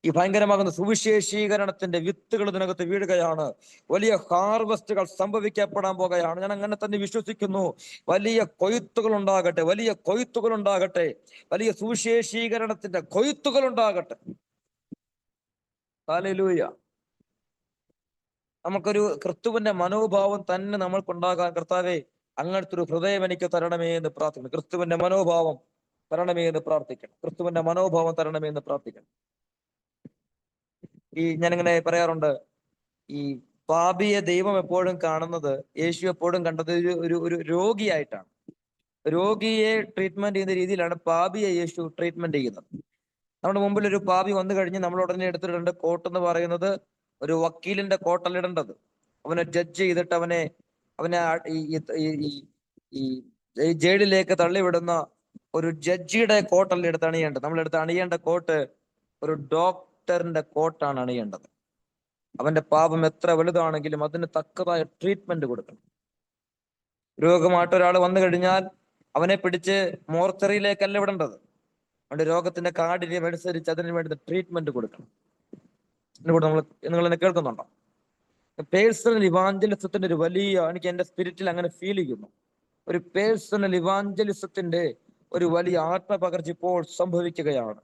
ഈ ഭയങ്കരമാകുന്ന സുവിശേഷീകരണത്തിന്റെ വിത്തുകൾ ഇതിനകത്ത് വീഴുകയാണ്. വലിയ ഹാർവസ്റ്റുകൾ സംഭവിക്കപ്പെടാൻ പോകുകയാണ്. ഞാൻ അങ്ങനെ തന്നെ വിശ്വസിക്കുന്നു. വലിയ കൊയ്ത്തുകൾ ഉണ്ടാകട്ടെ, വലിയ കൊയ്ത്തുകൾ ഉണ്ടാകട്ടെ, വലിയ സുവിശേഷീകരണത്തിന്റെ കൊയ്ത്തുകൾ ഉണ്ടാകട്ടെ. ഹല്ലേലൂയ. നമുക്കൊരു ക്രിസ്തുവിന്റെ മനോഭാവം തന്നെ നമ്മൾക്കുണ്ടാകാൻ കർത്താവേ അങ്ങനത്തെ ഒരു ഹൃദയം എനിക്ക് തരണമേ എന്ന് പ്രാർത്ഥിക്കണം. ക്രിസ്തുവിന്റെ മനോഭാവം തരണമേ എന്ന് പ്രാർത്ഥിക്കണം. ക്രിസ്തുവിന്റെ മനോഭാവം തരണമേ എന്ന് പ്രാർത്ഥിക്കണം. ഞാനിങ്ങനെ പറയാറുണ്ട്, ഈ പാപിയെ ദൈവം എപ്പോഴും കാണുന്നത്, യേശു എപ്പോഴും കണ്ടത് ഒരു രോഗിയായിട്ടാണ്. രോഗിയെ ട്രീറ്റ്മെന്റ് ചെയ്യുന്ന രീതിയിലാണ് പാപിയെ യേശു ട്രീറ്റ്മെന്റ് ചെയ്യുന്നത്. നമ്മുടെ മുമ്പിൽ ഒരു പാപി വന്നു കഴിഞ്ഞ് നമ്മൾ ഉടനെ എടുത്തിടേണ്ട കോട്ട് എന്ന് പറയുന്നത് ഒരു വക്കീലിന്റെ കോട്ടല്ല ഇടേണ്ടത്. അവനെ ജഡ്ജ് ചെയ്തിട്ട് അവനെ ഈ ജയിലിലേക്ക് തള്ളിവിടുന്ന ഒരു ജഡ്ജിയുടെ കോട്ടല്ല എടുത്ത് അണിയേണ്ടത്. നമ്മളെടുത്ത് അണിയേണ്ട കോട്ട് ഒരു ഡോക്ടറിന്റെ കോട്ടാണ് അണിയേണ്ടത്. അവന്റെ പാപം എത്ര വലുതാണെങ്കിലും അതിന് തക്കതായ ട്രീറ്റ്മെന്റ് കൊടുക്കണം. രോഗമായിട്ട് ഒരാൾ വന്നു കഴിഞ്ഞാൽ അവനെ പിടിച്ച് മോർച്ചറിയിലേക്കല്ല വിടേണ്ടത്. അവന്റെ രോഗത്തിന്റെ കാഠിന്യം അനുസരിച്ച് അതിന് വേണ്ടി ട്രീറ്റ്മെന്റ് കൊടുക്കണം. ഇതിലൂടെ നിങ്ങൾ എന്നെ കേൾക്കുന്നുണ്ടോ? പേഴ്സണൽ ഇവാഞ്ചലിസത്തിന്റെ ഒരു വലിയ, എനിക്ക് എന്റെ സ്പിരിറ്റിൽ അങ്ങനെ ഫീൽ ചെയ്യുന്നു. ഒരു പേഴ്സണൽ ഇവാഞ്ചലിസത്തിന്റെ ഒരു വലിയ ആത്മപകർച്ച ഇപ്പോൾ സംഭവിക്കുകയാണ്.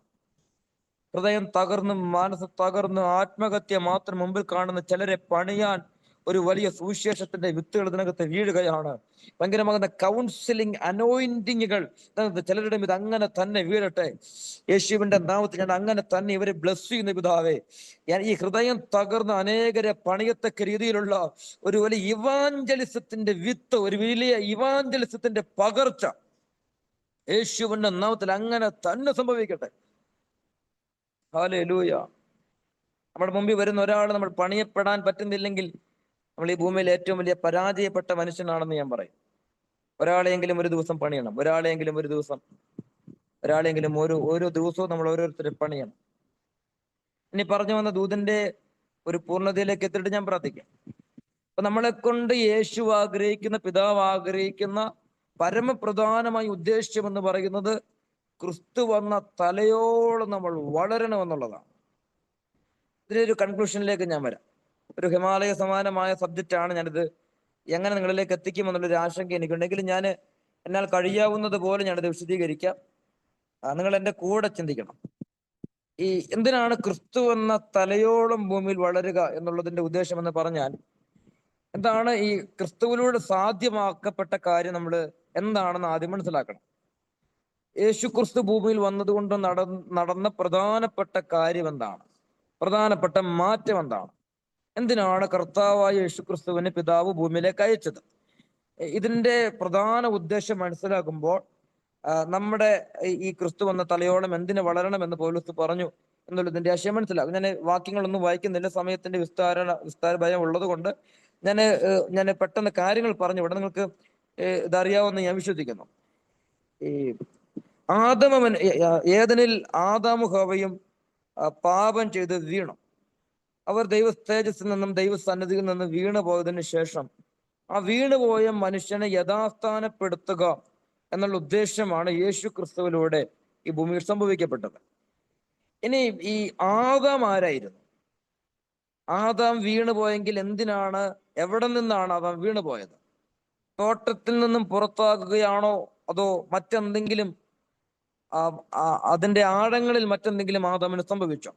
ഹൃദയം തകർന്ന്, മനസ്സ് തകർന്ന്, ആത്മഹത്യ മാത്രം മുമ്പിൽ കാണുന്ന ചിലരെ പണിയാൻ ഒരു വലിയ സുവിശേഷത്തിന്റെ വിത്തുകൾ ഇതിനകത്ത് വീഴുകയാണ്. ഭയങ്കരമാകുന്ന കൗൺസിലിംഗ് അനോയിന്റിങ്ങുകൾ ചിലരുടെ ഇത് അങ്ങനെ തന്നെ വീഴട്ടെ. യേശുവിന്റെ നാമത്തിൽ ഞാൻ അങ്ങനെ തന്നെ ഇവരെ ബ്ലസ് ചെയ്യുന്ന പിതാവേ. ഈ ഹൃദയം തകർന്ന് അനേകരെ പണിയത്തക്ക രീതിയിലുള്ള ഒരു വലിയ ഇവാഞ്ചലിസത്തിന്റെ വിത്ത്, ഒരു വലിയ ഇവാഞ്ചലിസത്തിന്റെ പകർച്ച യേശുവിന്റെ നാമത്തിൽ അങ്ങനെ തന്നെ സംഭവിക്കട്ടെ. ഹല്ലേലൂയ. നമ്മുടെ മുമ്പിൽ വരുന്ന ഒരാൾ നമ്മൾ പണിയപ്പെടാൻ പറ്റുന്നില്ലെങ്കിൽ നമ്മൾ ഈ ഭൂമിയിൽ ഏറ്റവും വലിയ പരാജയപ്പെട്ട മനുഷ്യനാണെന്ന് ഞാൻ പറയും. ഒരാളെങ്കിലും ഒരു ദിവസം പണിയണം. ഒരാളെങ്കിലും ഓരോ ദിവസവും നമ്മൾ ഓരോരുത്തരെ പണിയണം. ഇനി പറഞ്ഞു വന്ന ദൂതന്റെ ഒരു പൂർണ്ണതയിലേക്ക് എത്തിയിട്ട് ഞാൻ പ്രാർത്ഥിക്കാം. അപ്പൊ നമ്മളെ കൊണ്ട് യേശു ആഗ്രഹിക്കുന്ന, പിതാവ് ആഗ്രഹിക്കുന്ന പരമപ്രധാനമായി ഉദ്ദേശ്യം എന്ന് പറയുന്നത് ക്രിസ്തു വന്ന തലയോളം നമ്മൾ വളരണമെന്നുള്ളതാണ്. ഇതിലൊരു കൺക്ലൂഷനിലേക്ക് ഞാൻ വരാം. ഒരു ഹിമാലയ സമാനമായ സബ്ജക്റ്റാണ്. ഞാനിത് എങ്ങനെ നിങ്ങളിലേക്ക് എത്തിക്കുമെന്നുള്ളൊരു ആശങ്ക എനിക്കുണ്ടെങ്കിലും ഞാൻ എന്നാൽ കഴിയാവുന്നത് പോലെ ഞാനിത് വിശദീകരിക്കാം. നിങ്ങൾ എൻ്റെ കൂടെ ചിന്തിക്കണം. ഈ എന്തിനാണ് ക്രിസ്തു എന്ന തലയോളം ഭൂമിയിൽ വളരുക എന്നുള്ളതിന്റെ ഉദ്ദേശം എന്ന് പറഞ്ഞാൽ, എന്താണ് ഈ ക്രിസ്തുവിലൂടെ സാധ്യമാക്കപ്പെട്ട കാര്യം നമ്മൾ എന്താണെന്ന് ആദ്യം മനസ്സിലാക്കണം. യേശു ക്രിസ്തു ഭൂമിയിൽ വന്നതുകൊണ്ട് നടന്ന പ്രധാനപ്പെട്ട കാര്യം എന്താണ്? പ്രധാനപ്പെട്ട മാറ്റം എന്താണ്? എന്തിനാണ് കർത്താവായ യേശു ക്രിസ്തുവിനെ പിതാവ് ഭൂമിയിലേക്ക് അയച്ചത്? ഇതിന്റെ പ്രധാന ഉദ്ദേശം മനസ്സിലാക്കുമ്പോൾ നമ്മുടെ ഈ ക്രിസ്തു വന്ന തലയോളം എന്തിനു വളരണമെന്ന് പൗലോസ് പറഞ്ഞു എന്നുള്ളതിന്റെ ആശയം മനസ്സിലാകും. ഞാൻ വാക്യങ്ങളൊന്നും വായിക്കുന്നില്ല, സമയത്തിന്റെ വിസ്താര ഭയം ഉള്ളത് കൊണ്ട് ഞാൻ പെട്ടെന്ന് കാര്യങ്ങൾ പറഞ്ഞു ഇവിടെ നിങ്ങൾക്ക് ഇതറിയാവുന്ന ഞാൻ വിശ്വസിക്കുന്നു. ഈ ഏദനിൽ ആദാമും ഹവ്വയും പാപം ചെയ്ത് വീണു. അവർ ദൈവ തേജസ്സിൽ നിന്നും ദൈവസന്നിധിയിൽ നിന്നും വീണു പോയതിനു ശേഷം ആ വീണുപോയ മനുഷ്യനെ യഥാസ്ഥാനപ്പെടുത്തുക എന്നുള്ള ഉദ്ദേശമാണ് യേശു ക്രിസ്തുവിലൂടെ ഈ ഭൂമിയിൽ സംഭവിക്കപ്പെട്ടത്. ഇനി ഈ ആദാം ആരായിരുന്നു? ആദാം വീണുപോയെങ്കിൽ എന്തിനാണ്, എവിടെ നിന്നാണ് ആദാം വീണുപോയത്? തോട്ടത്തിൽ നിന്നും പുറത്താകുകയാണോ, അതോ മറ്റെന്തെങ്കിലും അതിന്റെ ആഴങ്ങളിൽ മറ്റെന്തെങ്കിലും ആദാമിന് സംഭവിച്ചോ?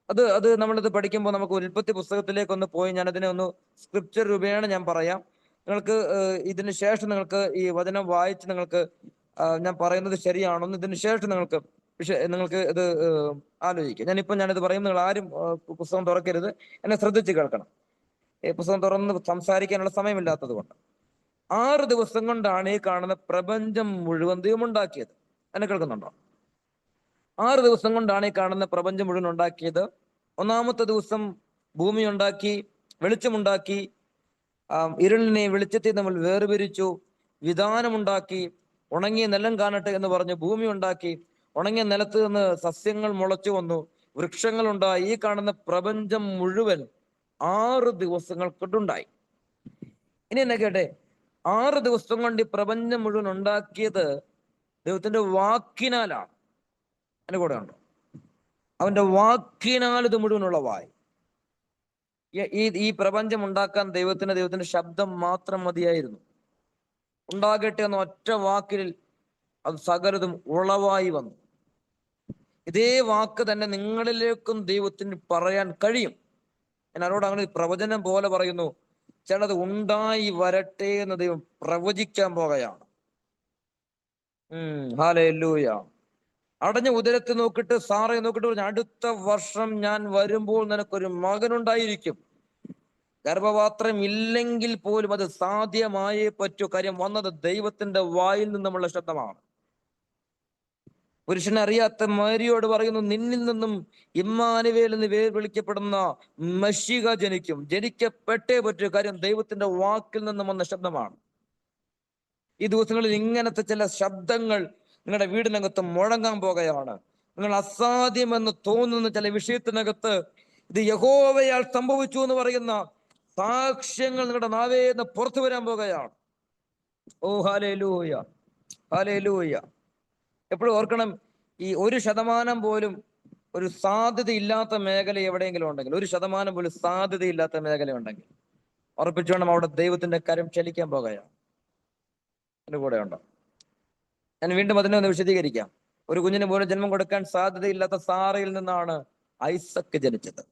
അത് നമ്മളിത് പഠിക്കുമ്പോൾ നമുക്ക് ഉൽപ്പത്തി പുസ്തകത്തിലേക്ക് ഒന്ന് പോയി ഞാൻ അതിനെ ഒന്ന് സ്ക്രിപ്ചർ രൂപേണ ഞാൻ പറയാം. നിങ്ങൾക്ക് ഇതിന് ശേഷം നിങ്ങൾക്ക് ഈ വചനം വായിച്ച് നിങ്ങൾക്ക് ഞാൻ പറയുന്നത് ശരിയാണെന്ന് ഇതിന് ശേഷം നിങ്ങൾക്ക് ഇത് ആലോചിക്കാം. ഞാനിത് പറയുമ്പോൾ നിങ്ങൾ ആരും പുസ്തകം തുറക്കരുത്, എന്നെ ശ്രദ്ധിച്ച് കേൾക്കണം. ഈ പുസ്തകം തുറന്ന് സംസാരിക്കാനുള്ള സമയമില്ലാത്തത് കൊണ്ട്. 6 ദിവസം കൊണ്ടാണ് ഈ കാണുന്ന പ്രപഞ്ചം മുഴുവൻ ദൈവം ഉണ്ടാക്കിയത്. എന്നെ കേൾക്കുന്നുണ്ടോ? 6 ദിവസം കൊണ്ടാണ് ഈ കാണുന്ന പ്രപഞ്ചം മുഴുവൻ ഉണ്ടാക്കിയത്. ഒന്നാമത്തെ ദിവസം ഭൂമി ഉണ്ടാക്കി, വെളിച്ചമുണ്ടാക്കി, ഇരുളിനെ വെളിച്ചത്തെ നമ്മൾ വേർപിരിച്ചു, വിധാനമുണ്ടാക്കി, ഉണങ്ങിയ നിലം കാണട്ടെ എന്ന് പറഞ്ഞ് ഭൂമി ഉണ്ടാക്കി, ഉണങ്ങിയ നിലത്ത് നിന്ന് സസ്യങ്ങൾ മുളച്ചു വന്നു, വൃക്ഷങ്ങൾ ഉണ്ടായി. ഈ കാണുന്ന പ്രപഞ്ചം മുഴുവൻ 6 ദിവസങ്ങൾ കൊണ്ടുണ്ടായി. ഇനി എന്നെ കേട്ടെ, 6 ദിവസം കൊണ്ട് ഈ പ്രപഞ്ചം മുഴുവൻ ഉണ്ടാക്കിയത് ദൈവത്തിന്റെ വാക്കിനാലാണ്. എന്റെ കൂടെ ഉണ്ടോ? അവന്റെ വാക്കിനാൽ ഇത് മുഴുവൻ ഉളവായി. ഈ പ്രപഞ്ചം ഉണ്ടാക്കാൻ ദൈവത്തിന്റെ ശബ്ദം മാത്രം മതിയായിരുന്നു. ഉണ്ടാകട്ടെ എന്ന ഒറ്റ വാക്കിൽ അത് സകലതും ഉളവായി വന്നു. ഇതേ വാക്ക് തന്നെ നിങ്ങളിലേക്കും ദൈവത്തിന് പറയാൻ കഴിയും. ഞാൻ അവരോട് അങ്ങനെ പ്രവചനം പോലെ പറയുന്നു, ചിലത് ഉണ്ടായി വരട്ടെ എന്ന് ദൈവം പ്രവചിക്കാൻ പോകുകയാണ്. ഹല്ലേലൂയ. അടഞ്ഞ ഉദരത്തെ നോക്കിയിട്ട് സാറയെ നോക്കിയിട്ട് പറഞ്ഞു, അടുത്ത വർഷം ഞാൻ വരുമ്പോൾ നിനക്കൊരു മകനുണ്ടായിരിക്കും. ഗർഭപാത്രം ഇല്ലെങ്കിൽ പോലും അത് സാധ്യമായേ പറ്റൂ. കാര്യം വന്നത് ദൈവത്തിന്റെ വായിൽ നിന്നുമുള്ള ശബ്ദമാണ്. പുരുഷനെ അറിയാത്ത മേരിയോട് പറയുന്നു, നിന്നിൽ നിന്നും ഇമ്മാനുവേൽ എന്ന് പേര് വിളിക്കപ്പെടുന്ന മശിഹ ജനിക്കും. ജനിക്കപ്പെട്ടേ പറ്റൂ. കാര്യം ദൈവത്തിന്റെ വാക്കിൽ നിന്നും വന്ന ശബ്ദമാണ്. ഈ ദിവസങ്ങളിൽ ഇങ്ങനത്തെ ചില ശബ്ദങ്ങൾ നിങ്ങളുടെ വീടിനകത്ത് മുഴങ്ങാൻ പോകുകയാണ്. നിങ്ങൾ അസാധ്യമെന്ന് തോന്നുന്ന ചില വിഷയത്തിനകത്ത് ഇത് യഹോവയാൽ സംഭവിച്ചു എന്ന് പറയുന്ന സാക്ഷ്യങ്ങൾ നിങ്ങളുടെ നാവേന്ന് പുറത്തു വരാൻ പോകുകയാണ്. ഓ ഹല്ലേലൂയ, ഹല്ലേലൂയ. എപ്പോഴും ഓർക്കണം, ഈ 1% പോലും ഒരു സാധ്യതയില്ലാത്ത മേഖല എവിടെയെങ്കിലും ഉണ്ടെങ്കിൽ, 1% പോലും സാധ്യതയില്ലാത്ത മേഖല ഉണ്ടെങ്കിൽ ഉറപ്പിച്ചോണം അവിടെ ദൈവത്തിന്റെ കരം ചലിക്കാൻ പോകുകയാണ്. എന്റെ കൂടെ ഉണ്ടോ? ഞാൻ വീണ്ടും അതിനെ ഒന്ന് വിശദീകരിക്കാം. ഒരു കുഞ്ഞിന് പോലും ജന്മം കൊടുക്കാൻ സാധ്യതയില്ലാത്ത സാറയിൽ നിന്നാണ് ഐസക്ക് ജനിച്ചത്.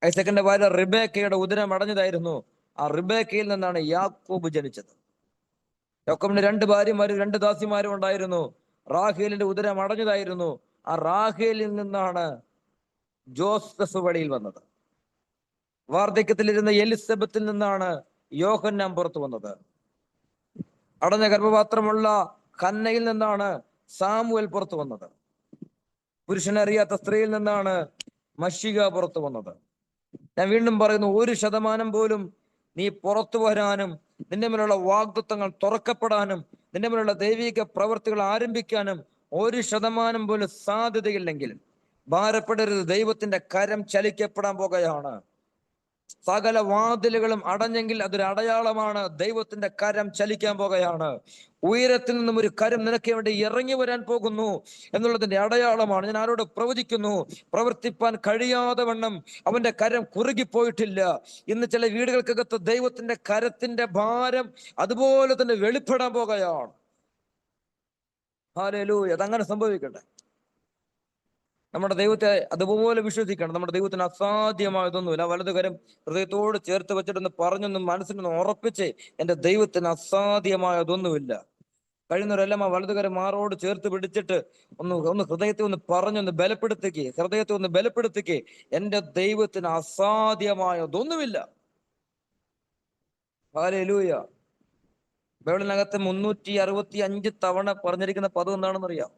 ഐസക്കിന്റെ ഭാര്യ റിബേക്കയുടെ ഉദരം അടഞ്ഞതായിരുന്നു. ആ റിബേക്കയിൽ നിന്നാണ് യാക്കോബ് ജനിച്ചത്. യാക്കോബിന് 2 ഭാര്യമാരും 2 ദാസിമാരും ഉണ്ടായിരുന്നു. റാഹേലിന്റെ ഉദരം അടഞ്ഞതായിരുന്നു. ആ റാഹേലിൽ നിന്നാണ് ജോസഫ് വെളിയിൽ വന്നത്. വാർദ്ധക്യത്തിലിരുന്ന എലിസബത്തിൽ നിന്നാണ് യോഹന്നാൻ പുറത്തു വന്നത്. അടഞ്ഞ ഗർഭപാത്രമുള്ള ഹന്നയിൽ നിന്നാണ് സാമുവേൽ പുറത്തു വന്നത്. പുരുഷനെ അറിയാത്ത സ്ത്രീയിൽ നിന്നാണ് മശിഹ പുറത്തു വന്നത്. ഞാൻ വീണ്ടും പറയുന്നു, 1% പോലും നീ പുറത്തു വരാനും നിന്റെ മേലുള്ള വാഗ്ദത്തങ്ങൾ തുറക്കപ്പെടാനും നിന്റെ മേലുള്ള ദൈവിക പ്രവർത്തികൾ ആരംഭിക്കാനും 1% പോലും സാധ്യതയില്ലെങ്കിൽ ഭാരപ്പെടരുത്. ദൈവത്തിന്റെ കരം ചലിക്കപ്പെടാൻ പോകുകയാണ്. സകല വാതിലുകളും അടഞ്ഞെങ്കിൽ അതൊരു അടയാളമാണ്. ദൈവത്തിന്റെ കരം ചലിക്കാൻ പോകുകയാണ്. ഉയരത്തിൽ നിന്നും ഒരു കരം നിനക്ക് വേണ്ടി ഇറങ്ങി വരാൻ പോകുന്നു എന്നുള്ളതിന്റെ അടയാളമാണ്. ഞാൻ ആരോട് പ്രവചിക്കുന്നു, പ്രവർത്തിപ്പാൻ കഴിയാതെ വണ്ണം അവന്റെ കരം കുറുകിപ്പോയിട്ടില്ല. ഇന്ന് ചില വീടുകൾക്കകത്ത് ദൈവത്തിന്റെ കരത്തിന്റെ ഭാരം അതുപോലെ തന്നെ വെളിപ്പെടാൻ പോകുകയാണ്. ഹല്ലേലൂയ. അതങ്ങനെ സംഭവിക്കട്ടെ. നമ്മുടെ ദൈവത്തെ അതുപോലെ വിശ്വസിക്കണം. നമ്മുടെ ദൈവത്തിന് അസാധ്യമായതൊന്നുമില്ല. വലതുകരം ഹൃദയത്തോട് ചേർത്ത് വെച്ചിട്ടൊന്ന് പറഞ്ഞൊന്ന് മനസ്സിനൊന്ന് ഉറപ്പിച്ച്, എന്റെ ദൈവത്തിന് അസാധ്യമായതൊന്നുമില്ല. കഴിയുന്നവരെല്ലാം ആ വലതുകരം മാറോട് ചേർത്ത് പിടിച്ചിട്ട് ഒന്ന് ഹൃദയത്തെ ഒന്ന് പറഞ്ഞൊന്ന് ബലപ്പെടുത്തിക്ക്, ഹൃദയത്തെ ഒന്ന് ബലപ്പെടുത്തിക്ക്. എന്റെ ദൈവത്തിന് അസാധ്യമായതൊന്നുമില്ല. ഹല്ലേലൂയ. ബൈബിളിനകത്ത് 365 തവണ പറഞ്ഞിരിക്കുന്ന പദം എന്താണെന്ന് അറിയാം?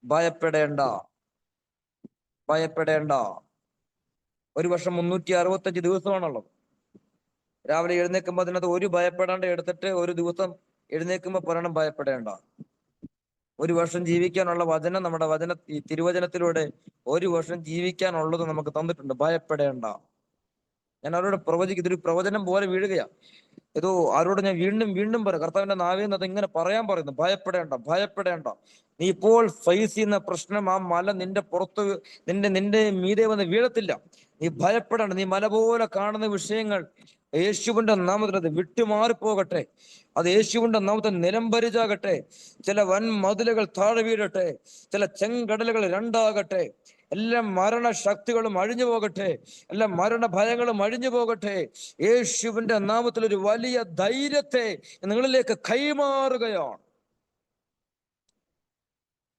ഭയപ്പെടേണ്ട, ഭയപ്പെടേണ്ട. ഒരു വർഷം 365 ദിവസമാണല്ലോ. രാവിലെ എഴുന്നേൽക്കുമ്പോൾ അതിനകത്ത് ഒരു ഭയപ്പെടാണ്ട് എടുത്തിട്ട് ഒരു ദിവസം എഴുന്നേൽക്കുമ്പോൾ പറയണം ഭയപ്പെടേണ്ട. ഒരു വർഷം ജീവിക്കാനുള്ള വചനം നമ്മുടെ ഈ തിരുവചനത്തിലൂടെ ഒരു വർഷം ജീവിക്കാനുള്ളത് നമുക്ക് തന്നിട്ടുണ്ട്. ഭയപ്പെടേണ്ട. ഞാൻ അവരോട് പ്രവചിക്കും, ഇതൊരു പ്രവചനം പോലെ വീഴുകയാ. ഏതോ ആരോട് ഞാൻ വീണ്ടും വീണ്ടും പറയാം, കർത്താവിന്റെ നാവിൽ അത് ഇങ്ങനെ പറയാൻ പറയുന്നു, ഭയപ്പെടേണ്ട, ഭയപ്പെടേണ്ട. നീ ഇപ്പോൾ ഫേസ് ചെയ്യുന്ന പ്രശ്നം, ആ മല നിന്റെ പുറത്ത് നിന്റെ മീതെ വന്ന് വീഴത്തില്ല. നീ ഭയപ്പെടേണ്ട. നീ മല പോലെ കാണുന്ന വിഷയങ്ങൾ യേശുവിന്റെ നാമത്തിൽ അത് വിട്ടുമാറിപ്പോകട്ടെ. അത് യേശുവിന്റെ നാമത്തിൽ നിലംപരിചാകട്ടെ. ചില വൻ മതിലുകൾ താഴെ വീഴട്ടെ. ചില ചെങ്കടലുകൾ രണ്ടാകട്ടെ. എല്ലാ മരണശക്തികളും അഴിഞ്ഞു പോകട്ടെ. എല്ലാ മരണ ഭയങ്ങളും അഴിഞ്ഞു പോകട്ടെ. യേശുവിന്റെ നാമത്തിൽ ഒരു വലിയ ധൈര്യത്തെ നിങ്ങളിലേക്ക് കൈമാറുകയാണ്.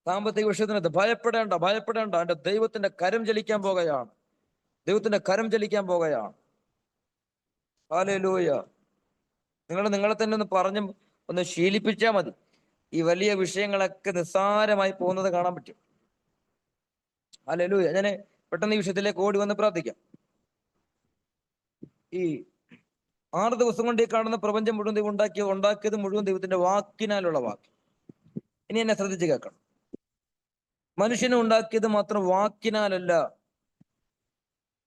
സാമ്പത്തിക വിഷയത്തിനകത്ത് ഭയപ്പെടേണ്ട, ഭയപ്പെടേണ്ട. എന്റെ ദൈവത്തിന്റെ കരം ചലിക്കാൻ പോകുകയാണ്. ദൈവത്തിന്റെ കരം ചലിക്കാൻ പോകുകയാണ്. ഹല്ലേലൂയ. നിങ്ങൾ നിങ്ങളെ തന്നെ ഒന്ന് ശീലിപ്പിച്ചാൽ മതി. ഈ വലിയ വിഷയങ്ങളൊക്കെ നിസ്സാരമായി പോകുന്നത് കാണാൻ പറ്റും. ഹല്ലേലൂയ. ഞാൻ പെട്ടെന്ന് ഈ വിഷയത്തിലേക്ക് ഓടി വന്ന് പ്രാർത്ഥിക്കാം. ഈ 6 ദിവസം കൊണ്ട് ഈ കാണുന്ന പ്രപഞ്ചം മുഴുവൻ ദൈവം ഉണ്ടാക്കിയത് മുഴുവൻ ദൈവത്തിന്റെ വാക്കിനാലുള്ള വാക്ക്. ഇനി എന്നെ ശ്രദ്ധിച്ച് കേൾക്കണം. മനുഷ്യനെ ഉണ്ടാക്കിയത് മാത്രം വാക്കിനാലല്ല.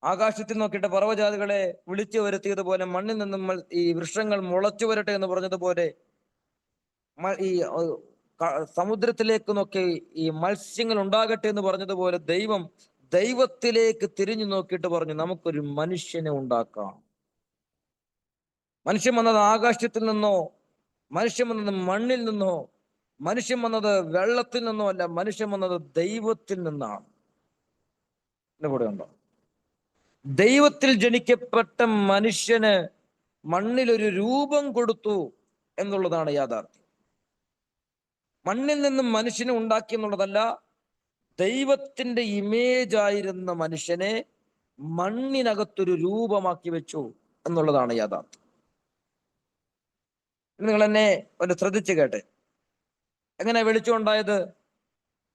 ആകാശത്തിൽ നോക്കിയിട്ട് പർവ്വജാതികളെ വിളിച്ചു വരുത്തിയതുപോലെ മണ്ണിൽ നിന്നും ഈ വൃക്ഷങ്ങൾ മുളച്ചു വരട്ടെ എന്ന് പറഞ്ഞതുപോലെ ഈ സമുദ്രത്തിലേക്ക് നോക്കി ഈ മത്സ്യങ്ങൾ ഉണ്ടാകട്ടെ എന്ന് പറഞ്ഞതുപോലെ ദൈവത്തിലേക്ക് തിരിഞ്ഞു നോക്കിയിട്ട് പറഞ്ഞു, നമുക്കൊരു മനുഷ്യനെ ഉണ്ടാക്കാം. മനുഷ്യൻ വന്നത് ആകാശത്തിൽ നിന്നോ, മനുഷ്യൻ വന്നത് മണ്ണിൽ നിന്നോ, മനുഷ്യൻ വന്നത് വെള്ളത്തിൽ നിന്നോ അല്ല. മനുഷ്യൻ വന്നത് ദൈവത്തിൽ നിന്നാണ്. എന്റെ കൂടെ ഉണ്ടോ? ദൈവത്തിൽ ജനിക്കപ്പെട്ട മനുഷ്യന് മണ്ണിലൊരു രൂപം കൊടുത്തു എന്നുള്ളതാണ് യാഥാർത്ഥ്യം. മണ്ണിൽ നിന്നും മനുഷ്യനെ ഉണ്ടാക്കി എന്നുള്ളതല്ല, ദൈവത്തിന്റെ ഇമേജ് ആയിരുന്ന മനുഷ്യനെ മണ്ണിനകത്തൊരു രൂപമാക്കി വെച്ചു എന്നുള്ളതാണ് യാഥാർത്ഥ്യം. നിങ്ങൾ എന്നെ ഒന്ന് ശ്രദ്ധിച്ചു കേട്ടെ. എങ്ങനെ വെളിച്ചം ഉണ്ടായത്?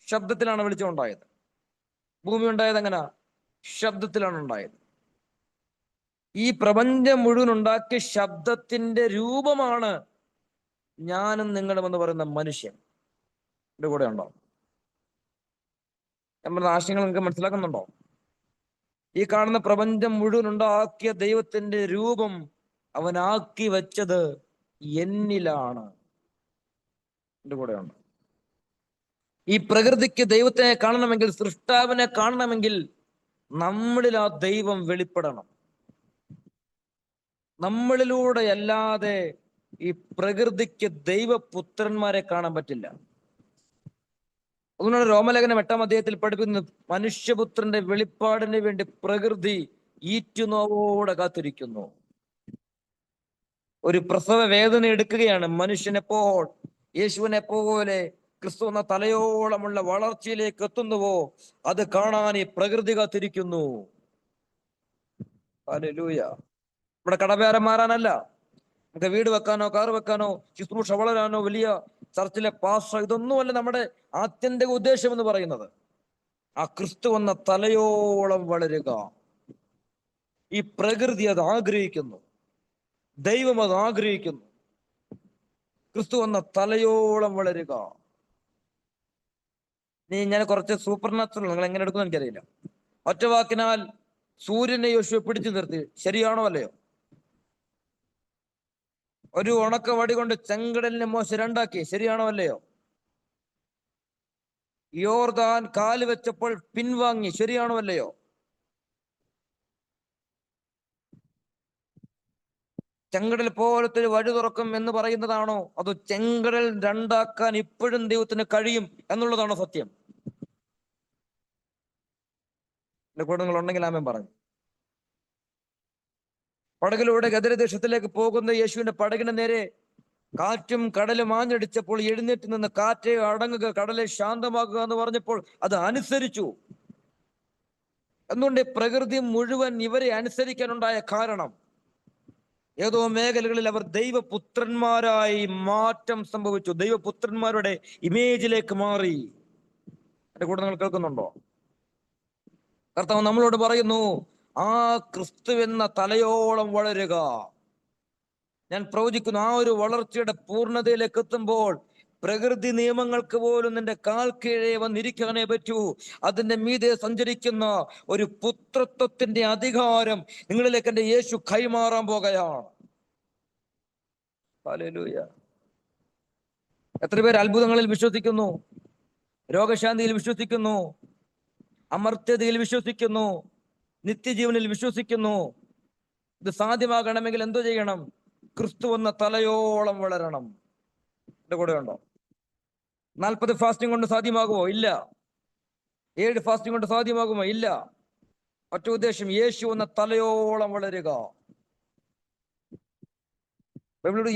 ശബ്ദത്തിലാണ് വെളിച്ചം ഉണ്ടായത്. ഭൂമി ഉണ്ടായത് എങ്ങനെ? ശബ്ദത്തിലാണ് ഉണ്ടായത്. ഈ പ്രപഞ്ചം മുഴുവൻ ഉണ്ടാക്കിയ ശബ്ദത്തിന്റെ രൂപമാണ് ഞാനും നിങ്ങളും എന്ന് പറയുന്ന മനുഷ്യൻ. എന്റെ കൂടെ ഉണ്ടോ? നമ്മുടെ ആശയങ്ങൾ നിങ്ങൾക്ക് മനസ്സിലാക്കുന്നുണ്ടോ? ഈ കാണുന്ന പ്രപഞ്ചം മുഴുവൻ ഉണ്ടാക്കിയ ദൈവത്തിന്റെ രൂപം അവനാക്കി വെച്ചത് എന്നിലാണ്. എന്റെ കൂടെ ഉണ്ടോ? ഈ പ്രകൃതിക്ക് ദൈവത്തെ കാണണമെങ്കിൽ, സൃഷ്ടാവിനെ കാണണമെങ്കിൽ നമ്മളിൽ ആ ദൈവം വെളിപ്പെടണം. നമ്മളിലൂടെ അല്ലാതെ ഈ പ്രകൃതിക്ക് ദൈവപുത്രന്മാരെ കാണാൻ പറ്റില്ല. അതുകൊണ്ടാണ് റോമലേഖനം 8-ാം അധ്യായത്തിൽ പഠിപ്പിക്കുന്നത്, മനുഷ്യപുത്രന്റെ വെളിപ്പാടിന് വേണ്ടി പ്രകൃതി ഈറ്റുനോവോടെ കാത്തിരിക്കുന്നു. ഒരു പ്രസവ വേദന എടുക്കുകയാണ് മനുഷ്യനെപ്പോൾ യേശുവിനെ പോലെ ക്രിസ്തു എന്ന തലയോളമുള്ള വളർച്ചയിലേക്ക് എത്തുന്നുവോ അത് കാണാൻ ഈ പ്രകൃതി കാത്തിരിക്കുന്നു. ഹല്ലേലൂയ. നമ്മുടെ കടഭാരം മാറാനല്ല, നമുക്ക് വീട് വെക്കാനോ കാർ വെക്കാനോ ശുശ്രൂഷ വളരാനോ വലിയ ചർച്ചിലെ പാസ്റ്റർ, ഇതൊന്നുമല്ല നമ്മുടെ ആത്യന്തിക ഉദ്ദേശം എന്ന് പറയുന്നത്. ആ ക്രിസ്തു എന്ന തലയോളം വളരുക. ഈ പ്രകൃതി അത് ആഗ്രഹിക്കുന്നു, ദൈവം അത് ആഗ്രഹിക്കുന്നു. ക്രിസ്തു എന്ന തലയോളം വളരുക. ഞാൻ കുറച്ച് സൂപ്പർ നാച്ചുറൽ നിങ്ങൾ എങ്ങനെ എടുക്കുമെന്ന് എനിക്കറിയില്ല. ഒറ്റ വാക്കിനാൽ സൂര്യനെ യോശുവ പിടിച്ചു നിർത്തി. ശരിയാണോ അല്ലയോ? ഒരു ഉണക്ക വടി കൊണ്ട് ചെങ്കടലിനെ മോശ രണ്ടാക്കി. ശരിയാണോ അല്ലയോ? യോർദാൻ കാല് വെച്ചപ്പോൾ പിൻവാങ്ങി. ശരിയാണോ അല്ലയോ? ചെങ്കടൽ പോലത്തെ ഒരു വഴി തുറക്കും എന്ന് പറയുന്നതാണോ, അതോ ചെങ്കടൽ രണ്ടാക്കാൻ ഇപ്പോഴും ദൈവത്തിന് കഴിയും എന്നുള്ളതാണോ സത്യം? എന്റെ കൂടെ നിങ്ങൾ ഉണ്ടെങ്കിൽ ആമേൻ പറഞ്ഞു. പടകിലൂടെ ഗദരദേശത്തിലേക്ക് പോകുന്ന യേശുവിന്റെ പടകിന് നേരെ കാറ്റും കടലും ആഞ്ഞടിച്ചപ്പോൾ എഴുന്നേറ്റ് നിന്ന് കാറ്റെ അടങ്ങുക, കടലെ ശാന്തമാക്കുക എന്ന് പറഞ്ഞപ്പോൾ അത് അനുസരിച്ചു. എന്തുകൊണ്ട്? പ്രകൃതി മുഴുവൻ ഇവരെ അനുസരിക്കാനുണ്ടായ കാരണം, ഏതോ മേഖലകളിൽ അവർ ദൈവപുത്രന്മാരായി മാറ്റം സംഭവിച്ചു. ദൈവപുത്രന്മാരുടെ ഇമേജിലേക്ക് മാറി. എന്റെ കൂടെ നിങ്ങൾ കേൾക്കുന്നുണ്ടോ? കർത്താവ് നമ്മളോട് പറയുന്നു, ആ ക്രിസ്തു എന്ന തലയോളം വളരുക. ഞാൻ പ്രവചിക്കുന്നു, ആ ഒരു വളർച്ചയുടെ പൂർണ്ണതയിലേക്ക് എത്തുമ്പോൾ പ്രകൃതി നിയമങ്ങൾക്ക് പോലും നിന്റെ കാൽ കീഴെ വന്നിരിക്കാനേ പറ്റൂ. അതിന്റെ മീതെ സഞ്ചരിക്കുന്ന ഒരു പുത്രത്വത്തിന്റെ അധികാരം നിങ്ങളിലേക്ക് എന്റെ യേശു കൈമാറാൻ പോകുകയാണ്. ഹല്ലേലൂയ. എത്ര പേർ അത്ഭുതങ്ങളിൽ വിശ്വസിക്കുന്നു? രോഗശാന്തിയിൽ വിശ്വസിക്കുന്നു? അമർത്യതയിൽ വിശ്വസിക്കുന്നു? നിത്യജീവനിൽ വിശ്വസിക്കുന്നു? ഇത് സാധ്യമാകണമെങ്കിൽ എന്തോ ചെയ്യണം? ക്രിസ്തു എന്ന തലയോളം വളരണം. എന്റെ കൂടെ ഉണ്ടോ? 40 ഫാസ്റ്റിംഗ് കൊണ്ട് സാധ്യമാകുമോ? ഇല്ല. 7 ഫാസ്റ്റിംഗ് കൊണ്ട് സാധ്യമാകുമോ? ഇല്ല. ഒറ്റ ഉദ്ദേശം, യേശു എന്ന തലയോളം വളരുക.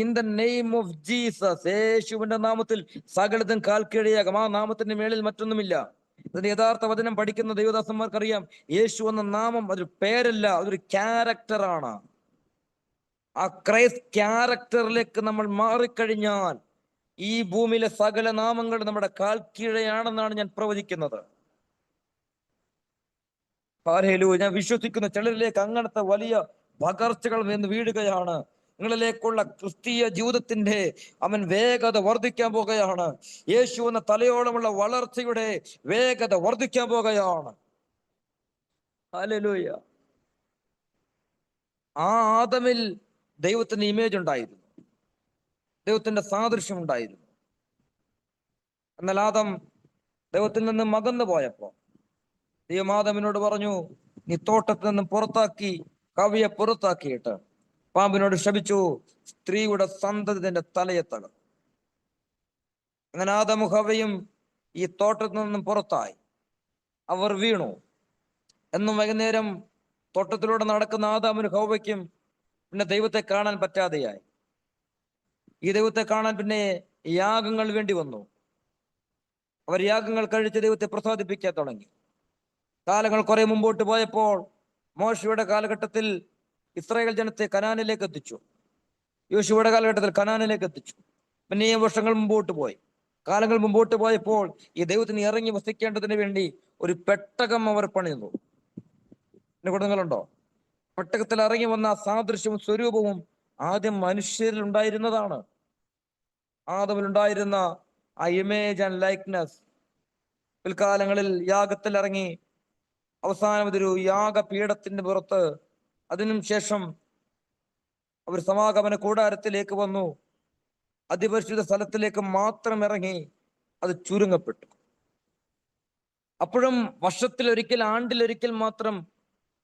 In the name of Jesus, യേശുവിന്റെ നാമത്തിൽ സകലതും കാൽക്കീഴയാകും. ആ നാമത്തിന്റെ മേളിൽ മറ്റൊന്നുമില്ല. ഇതിന്റെ യഥാർത്ഥ വചനം പഠിക്കുന്ന ദൈവദാസന്മാർക്കറിയാം, യേശു എന്ന നാമം അതൊരു പേരല്ല, അതൊരു ക്യാരക്ടറാണ്. ആ ക്രൈസ്റ്റ് ക്യാരക്ടറിലേക്ക് നമ്മൾ മാറിക്കഴിഞ്ഞാൽ ഈ ഭൂമിയിലെ സകല നാമങ്ങൾ നമ്മുടെ കാൽ കീഴെയാണെന്നാണ് ഞാൻ പ്രവചിക്കുന്നത്. ഹല്ലേലൂയ. ഞാൻ വിശ്വസിക്കുന്ന ചിലരിലേക്ക് അങ്ങനത്തെ വലിയ പകർച്ചകൾ നിന്ന് വീഴുകയാണ്. നിങ്ങളിലേക്കുള്ള ക്രിസ്തീയ ജീവിതത്തിന്റെ വേഗത വർദ്ധിക്കാൻ പോകുകയാണ്. യേശു എന്ന തലയോളമുള്ള വളർച്ചയുടെ വേഗത വർദ്ധിക്കാൻ പോകുകയാണ്. ഹല്ലേലൂയ. ആ ആദമിൽ ദൈവത്തിന്റെ ഇമേജ് ഉണ്ടായിരുന്നു, ദൈവത്തിന്റെ സാദൃശ്യം ഉണ്ടായിരുന്നു. എന്നാൽ ആദം ദൈവത്തിൽ നിന്ന് മകന്നു പോയപ്പോ ദൈവം ആദമിനോട് പറഞ്ഞു, നീ തോട്ടത്തിൽ നിന്നും പുറത്താക്കി കവിയെ പുറത്താക്കിയിട്ട് പാമ്പിനോട് ശപിച്ചു, സ്ത്രീയുടെ സന്തതി നിന്റെ തലയെ തകർക്കും. അങ്ങനെ ആദമും ഹവ്വയും ഈ തോട്ടത്തിൽ നിന്നും പുറത്തായി. അവർ വീണു. എന്നും വൈകുന്നേരം തോട്ടത്തിലൂടെ നടക്കുന്ന ആദാമിനും ഹവ്വയ്ക്കും പിന്നെ ദൈവത്തെ കാണാൻ പറ്റാതെയായി. ഈ ദൈവത്തെ കാണാൻ പിന്നെ യാഗങ്ങൾ വേണ്ടി വന്നു. അവർ യാഗങ്ങൾ കഴിച്ച് ദൈവത്തെ പ്രസാദിപ്പിക്കാൻ തുടങ്ങി. കാലങ്ങൾ കുറെ മുമ്പോട്ട് പോയപ്പോൾ മോശയുടെ കാലഘട്ടത്തിൽ ഇസ്രായേൽ ജനത്തെ കനാനിലേക്ക് എത്തിച്ചു. യോശുവയുടെ കാലഘട്ടത്തിൽ കനാനിലേക്ക് എത്തിച്ചു. പിന്നെയും വർഷങ്ങൾ മുമ്പോട്ട് പോയി. കാലങ്ങൾ മുമ്പോട്ട് പോയപ്പോൾ ഈ ദൈവത്തിന് ഇറങ്ങി വസിക്കേണ്ടതിന് വേണ്ടി ഒരു പെട്ടകം അവർ പണിതു. എന്റെ കുടുംബങ്ങളുണ്ടോ? പെട്ടകത്തിൽ ഇറങ്ങി വന്ന സാദൃശ്യവും സ്വരൂപവും ആദ്യം മനുഷ്യരിൽ ഉണ്ടായിരുന്നതാണ്. ആദമിലുണ്ടായിരുന്ന ആ ഇമേജ് ആൻഡ് ലൈക്ക്നെസ് പിൽക്കാലങ്ങളിൽ യാഗത്തിൽ ഇറങ്ങി അവസാനം ഇതൊരു യാഗപീഠത്തിന്റെ പുറത്ത്, അതിനും ശേഷം അവർ സമാഗമന കൂടാരത്തിലേക്ക് വന്നു. അതിപരിശുദ്ധ സ്ഥലത്തിലേക്ക് മാത്രം ഇറങ്ങി അത് ചുരുങ്ങപ്പെട്ടു. അപ്പോഴും വർഷത്തിലൊരിക്കൽ, ആണ്ടിലൊരിക്കൽ മാത്രം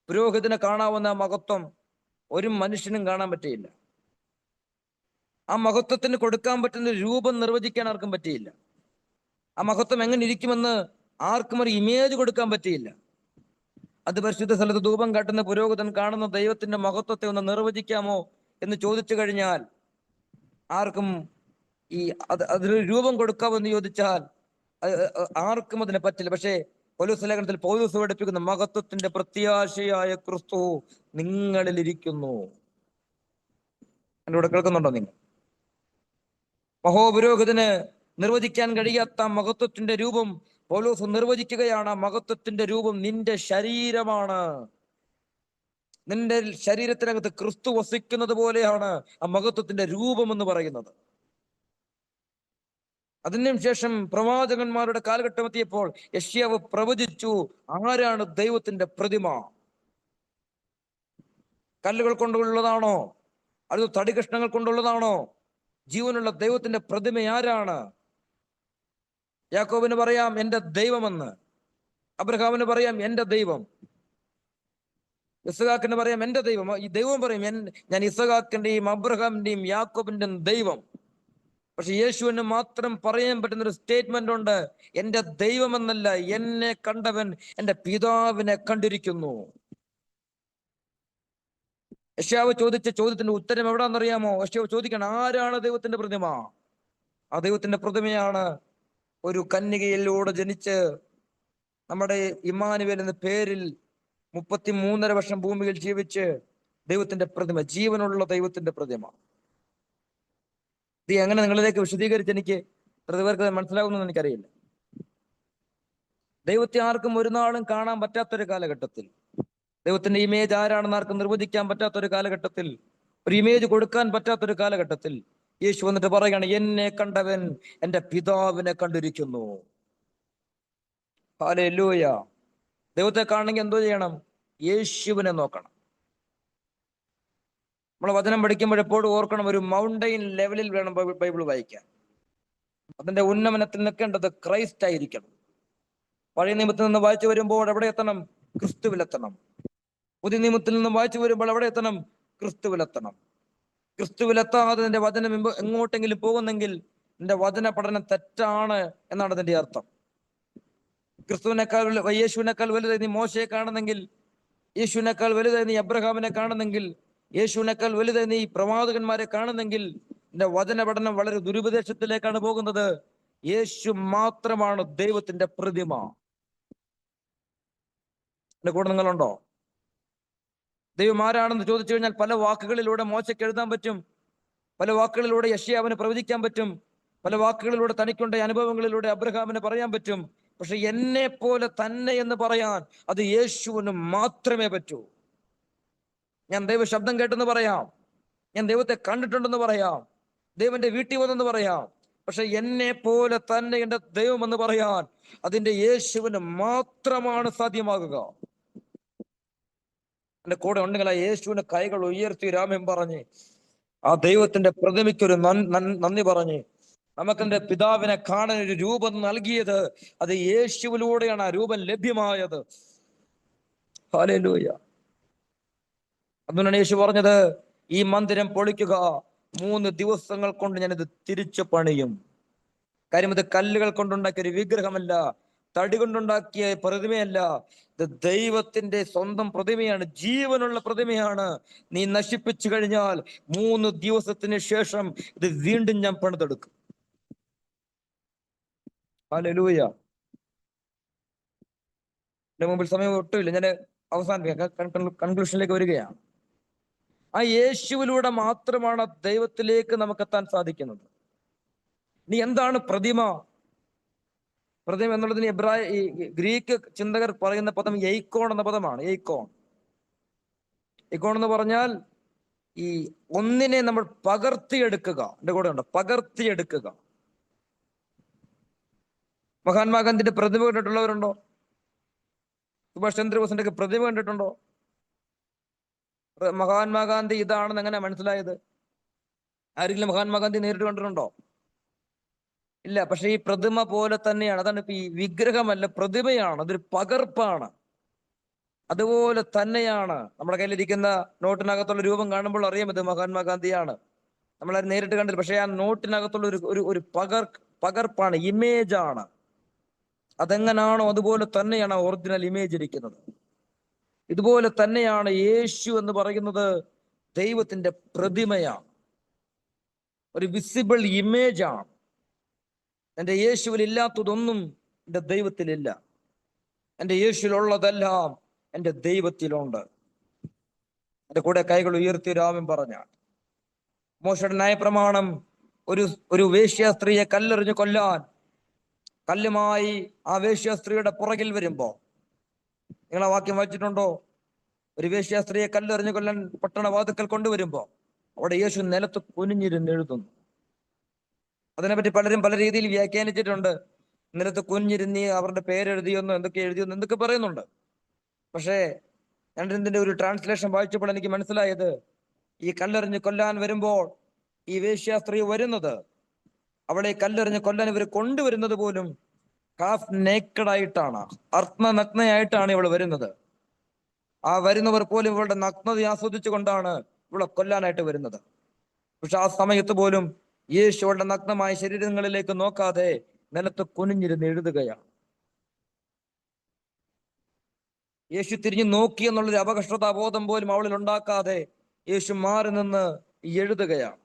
പുരോഹിതനെ കാണാവുന്ന മഹത്വം ഒരു മനുഷ്യനും കാണാൻ പറ്റിയില്ല. ആ മഹത്വത്തിന് കൊടുക്കാൻ പറ്റുന്ന രൂപം നിർവചിക്കാൻ ആർക്കും പറ്റിയില്ല. ആ മഹത്വം എങ്ങനെ ഇരിക്കുമെന്ന് ആർക്കും ഒരു ഇമേജ് കൊടുക്കാൻ പറ്റിയില്ല. അത് പരിശുദ്ധ സ്ഥലത്ത് ധൂപം കാട്ടുന്ന പുരോഹിതൻ കാണുന്ന ദൈവത്തിന്റെ മഹത്വത്തെ ഒന്ന് നിർവചിക്കാമോ എന്ന് ചോദിച്ചു കഴിഞ്ഞാൽ ആർക്കും അതിന് രൂപം കൊടുക്കാമെന്ന് ചോദിച്ചാൽ ആർക്കും അതിനെ പറ്റില്ല. പക്ഷേ പൗലോസ് ലേഖനത്തിൽ പൗലോസ് പഠിപ്പിക്കുന്ന മഹത്വത്തിന്റെ പ്രത്യാശയായ ക്രിസ്തു നിങ്ങളിൽ ഇരിക്കുന്നു. എന്റെ കൂടെ കേൾക്കുന്നുണ്ടോ നിങ്ങൾ? മഹോപുരോഹിതന് നിർവചിക്കാൻ കഴിയാത്ത മഹത്വത്തിന്റെ രൂപം പൗലോസ് നിർവചിക്കുകയാണ്. മഹത്വത്തിന്റെ രൂപം നിന്റെ ശരീരമാണ്. നിന്റെ ശരീരത്തിനകത്ത് ക്രിസ്തു വസിക്കുന്നത് പോലെയാണ് ആ മഹത്വത്തിന്റെ രൂപം എന്ന് പറയുന്നത്. അതിനും ശേഷം പ്രവാചകന്മാരുടെ കാലഘട്ടം എത്തിയപ്പോൾ യെശയ്യാവ് പ്രവചിച്ചു, ആരാണ് ദൈവത്തിന്റെ പ്രതിമ? കല്ലുകൾ കൊണ്ടുള്ളതാണോ, അത് തടി കഷ്ണങ്ങൾ കൊണ്ടുള്ളതാണോ? ജീവനുള്ള ദൈവത്തിന്റെ പ്രതിമ ആരാണ്? യാക്കോബിന് പറയാം എന്റെ ദൈവമെന്ന്, അബ്രഹാമിന് പറയാം എന്റെ ദൈവം, ഇസഹാക്കിന് പറയാം എന്റെ ദൈവം. ഈ ദൈവം പറയും ഞാൻ ഇസഹാക്കിന്റെയും അബ്രഹാമിന്റെയും യാക്കോബിന്റെയും ദൈവം. പക്ഷെ യേശുവിന് മാത്രം പറയാൻ പറ്റുന്ന ഒരു സ്റ്റേറ്റ്മെന്റ് ഉണ്ട്, എന്റെ ദൈവമെന്നല്ല, എന്നെ കണ്ടവൻ എന്റെ പിതാവിനെ കണ്ടിരിക്കുന്നു. യശാവ് ചോദിച്ച ചോദ്യത്തിന്റെ ഉത്തരം എവിടാന്നറിയാമോ? യശാവ് ചോദിക്കണം, ആരാണ് ദൈവത്തിന്റെ പ്രതിമ? ആ ദൈവത്തിന്റെ പ്രതിമയാണ് ഒരു കന്യകയിലൂടെ ജനിച്ച് നമ്മുടെ ഇമ്മാനുവേൽ എന്ന പേരിൽ 33.5 വർഷം ഭൂമിയിൽ ജീവിച്ച് ദൈവത്തിന്റെ പ്രതിമ, ജീവനുള്ള ദൈവത്തിന്റെ പ്രതിമ. ഇത് എങ്ങനെ നിങ്ങളിലേക്ക് വിശദീകരിച്ച് എനിക്ക് പ്രതിപേർക്ക് മനസ്സിലാകുമെന്ന് എനിക്കറിയില്ല. ദൈവത്തെ ആർക്കും ഒരു നാളും കാണാൻ പറ്റാത്തൊരു കാലഘട്ടത്തിൽ, ദൈവത്തിന്റെ ഇമേജ് ആരാണെന്ന് ആർക്കും നിർവചിക്കാൻ പറ്റാത്തൊരു കാലഘട്ടത്തിൽ, ഒരു ഇമേജ് കൊടുക്കാൻ പറ്റാത്തൊരു കാലഘട്ടത്തിൽ യേശു വന്നിട്ട് പറയുകയാണ്, എന്നെ കണ്ടവൻ എന്റെ പിതാവിനെ കണ്ടിരിക്കുന്നു. ഹല്ലേലൂയ. ദൈവത്തെ കാണണമെങ്കിൽ എന്തോ ചെയ്യണം? യേശുവിനെ നോക്കണം. നമ്മൾ വചനം പഠിക്കുമ്പോൾ എപ്പോഴും ഓർക്കണം, ഒരു മൗണ്ടൈൻ ലെവലിൽ വേണം ബൈബിൾ വായിക്കാൻ. അതിന്റെ ഉന്നമനത്തിൽ നിൽക്കേണ്ടത് ക്രൈസ്റ്റ് ആയിരിക്കണം. പഴയ നിയമത്തിൽ നിന്ന് വായിച്ചു വരുമ്പോൾ എവിടെ എത്തണം? ക്രിസ്തുവിലെത്തണം. പുതിയ നിയമത്തിൽ നിന്ന് വായിച്ചു വരുമ്പോൾ എവിടെ എത്തണം? ക്രിസ്തുവിലെത്തണം. ക്രിസ്തുവിലെത്താതെ നിന്റെ വചനം എങ്ങോട്ടെങ്കിലും പോകുന്നെങ്കിൽ നിന്റെ വചന പഠനം തെറ്റാണ് എന്നാണ് അതിന്റെ അർത്ഥം. ക്രിസ്തുവിനേക്കാൾ യേശുവിനേക്കാൾ വലുതായി നീ മോശയെ കാണുന്നെങ്കിൽ, യേശുവിനേക്കാൾ വലുതായി നീ അബ്രഹാമിനെ കാണുന്നെങ്കിൽ, യേശുവിനേക്കാൾ വലുതായി നീ പ്രവാചകന്മാരെ കാണുന്നെങ്കിൽ നിന്റെ വചന പഠനം വളരെ ദുരുപദേശത്തിലേക്കാണ് പോകുന്നത്. യേശു മാത്രമാണ് ദൈവത്തിന്റെ പ്രതിമ. എന്റെ കൂടെ നിങ്ങളുണ്ടോ? ദൈവം ആരാണെന്ന് ചോദിച്ചു കഴിഞ്ഞാൽ പല വാക്കുകളിലൂടെ മോശയ്ക്ക് എഴുതാൻ പറ്റും, പല വാക്കുകളിലൂടെ യശയ്യാവിന് പ്രവചിക്കാൻ പറ്റും, പല വാക്കുകളിലൂടെ തനിക്കുണ്ട അനുഭവങ്ങളിലൂടെ അബ്രഹാമിന് പറയാൻ പറ്റും. പക്ഷെ എന്നെ പോലെ തന്നെ എന്ന് പറയാൻ അത് യേശുവിന് മാത്രമേ പറ്റൂ. ഞാൻ ദൈവ ശബ്ദം കേട്ടെന്ന് പറയാം, ഞാൻ ദൈവത്തെ കണ്ടിട്ടുണ്ടെന്ന് പറയാം, ദൈവന്റെ വീട്ടിൽ വന്നെന്ന് പറയാം, പക്ഷെ എന്നെ പോലെ തന്നെ എന്റെ ദൈവം എന്ന് പറയാൻ അതിന്റെ യേശുവിന് മാത്രമാണ് സാധ്യമാകുക. എന്റെ കൂടെ ഉണ്ടെങ്കിൽ ആ യേശുവിന്റെ കൈകൾ ഉയർത്തി രാമൻ പറഞ്ഞ് ആ ദൈവത്തിന്റെ പ്രതിമയ്ക്കൊരു നന്ദി പറഞ്ഞ്, നമുക്കെന്റെ പിതാവിനെ കാണാൻ ഒരു രൂപം നൽകിയത് അത് യേശുവിലൂടെയാണ് ആ രൂപം ലഭ്യമായത്. ഹല്ലേലൂയ. അതുകൊണ്ടാണ് യേശു പറഞ്ഞത്, ഈ മന്ദിരം പൊളിക്കുക, 3 ദിവസങ്ങൾ കൊണ്ട് ഞാനിത് തിരിച്ചു പണിയും. കാര്യം ഇത് കല്ലുകൾ കൊണ്ടുണ്ടാക്കിയ ഒരു വിഗ്രഹമല്ല, തടി കൊണ്ടുണ്ടാക്കിയ പ്രതിമയല്ല, ഇത് ദൈവത്തിന്റെ സ്വന്തം പ്രതിമയാണ്, ജീവനുള്ള പ്രതിമയാണ്. നീ നശിപ്പിച്ചു കഴിഞ്ഞാൽ 3 ദിവസത്തിന് ശേഷം ഇത് വീണ്ടും ഞാൻ പണിതെടുക്കും. ഹല്ലേലൂയ. എന്റെ മുമ്പിൽ സമയം ഒട്ടുമില്ല, ഞാൻ അവസാനിപ്പിക്കാം, കൺക്ലൂഷനിലേക്ക് വരികയാണ്. ആ യേശുവിലൂടെ മാത്രമാണ് ദൈവത്തിലേക്ക് നമുക്ക് എത്താൻ സാധിക്കുന്നത്. നീ എന്താണ് പ്രതിമ? പ്രതിമ എന്നുള്ളതിന് ഗ്രീക്ക് ചിന്തകർ പറയുന്ന പദം എയ്ക്കോൺ എന്ന പദമാണ്. എയ്ക്കോൺ എന്ന് പറഞ്ഞാൽ ഈ ഒന്നിനെ നമ്മൾ പകർത്തിയെടുക്കുക. എന്റെ കൂടെ ഉണ്ടോ? പകർത്തിയെടുക്കുക. മഹാത്മാഗാന്ധിന്റെ പ്രതിമ കണ്ടിട്ടുള്ളവരുണ്ടോ? സുഭാഷ് ചന്ദ്രബോസിന്റെ ഒക്കെ പ്രതിമ കണ്ടിട്ടുണ്ടോ? മഹാത്മാഗാന്ധി ഇതാണെന്ന് എങ്ങനെ മനസ്സിലായത്? ആരെങ്കിലും മഹാത്മാഗാന്ധി നേരിട്ട് കണ്ടിട്ടുണ്ടോ? ഇല്ല. പക്ഷെ ഈ പ്രതിമ പോലെ തന്നെയാണ്. അതാണ് ഇപ്പൊ ഈ വിഗ്രഹമല്ല, പ്രതിമയാണ്, അതൊരു പകർപ്പാണ്. അതുപോലെ തന്നെയാണ് നമ്മുടെ കയ്യിലിരിക്കുന്ന നോട്ടിനകത്തുള്ള രൂപം കാണുമ്പോൾ അറിയാം ഇത് മഹാത്മാഗാന്ധിയാണ്. നമ്മളത് നേരിട്ട് കണ്ടില്ല, പക്ഷെ ആ നോട്ടിനകത്തുള്ള ഒരു പകർപ്പാണ്, ഇമേജാണ്. അതെങ്ങനാണോ അതുപോലെ തന്നെയാണ് ഒറിജിനൽ ഇമേജ് ഇരിക്കുന്നത്. ഇതുപോലെ തന്നെയാണ് യേശു എന്ന് പറയുന്നത് ദൈവത്തിന്റെ പ്രതിമയാണ്, ഒരു വിസിബിൾ ഇമേജ് ആണ്. എന്റെ യേശുവിൽ ഇല്ലാത്തതൊന്നും എന്റെ ദൈവത്തിലില്ല. എന്റെ യേശുവിലുള്ളതെല്ലാം എന്റെ ദൈവത്തിലുണ്ട്. എന്റെ കൂടെ കൈകൾ ഉയർത്തി രാമൻ പറഞ്ഞ മോശയുടെ ന്യായപ്രമാണം ഒരു വേശ്യ സ്ത്രീയെ കല്ലെറിഞ്ഞ് കൊല്ലാൻ കല്ലുമായി ആ വേശ്യ സ്ത്രീയുടെ പുറകിൽ വരുമ്പോ, നിങ്ങൾ ആ വാക്യം വായിച്ചിട്ടുണ്ടോ? ഒരു വേശ്യ സ്ത്രീയെ കല്ലെറിഞ്ഞ് കൊല്ലാൻ പട്ടണവാതുക്കൽ കൊണ്ടുവരുമ്പോ അവിടെ യേശു നിലത്ത് കുനിഞ്ഞിരുന്ന് എഴുതുന്നു. അതിനെപ്പറ്റി പലരും പല രീതിയിൽ വ്യാഖ്യാനിച്ചിട്ടുണ്ട്. നിലത്ത് കുനിഞ്ഞിരുന്ന് അവരുടെ പേരെഴുതിയെന്നോ എന്തൊക്കെ എഴുതിയെന്നോ എന്തൊക്കെ പറയുന്നുണ്ട്. പക്ഷേ ഞാൻ ഇതിന്റെ ഒരു ട്രാൻസ്ലേഷൻ വായിച്ചപ്പോൾ എനിക്ക് മനസ്സിലായത്, ഈ കല്ലെറിഞ്ഞ് കൊല്ലാൻ വരുമ്പോൾ ഈ വേശ്യാസ്ത്രീ വരുന്നത്, അവളെ കല്ലെറിഞ്ഞ് കൊല്ലാൻ ഇവർ കൊണ്ടുവരുന്നത് പോലും ഹാഫ് നേക്കഡ് ആയിട്ടാണ്, അർദ്ധനഗ്നയായിട്ടാണ് ഇവൾ വരുന്നത്. ആ വരുന്നവർ പോലും ഇവളുടെ നഗ്നത ആസ്വദിച്ചു കൊണ്ടാണ് ഇവളെ കൊല്ലാനായിട്ട് വരുന്നത്. പക്ഷെ ആ സമയത്ത് പോലും യേശു അവളുടെ നഗ്നമായ ശരീരങ്ങളിലേക്ക് നോക്കാതെ നിലത്ത് കുനിഞ്ഞിരുന്ന് എഴുതുകയാണ്. യേശു തിരിഞ്ഞു നോക്കി എന്നുള്ളൊരു അപകർഷതാബോധം പോലും അവളിൽ ഉണ്ടാക്കാതെ യേശു മാറി നിന്ന് എഴുതുകയാണ്.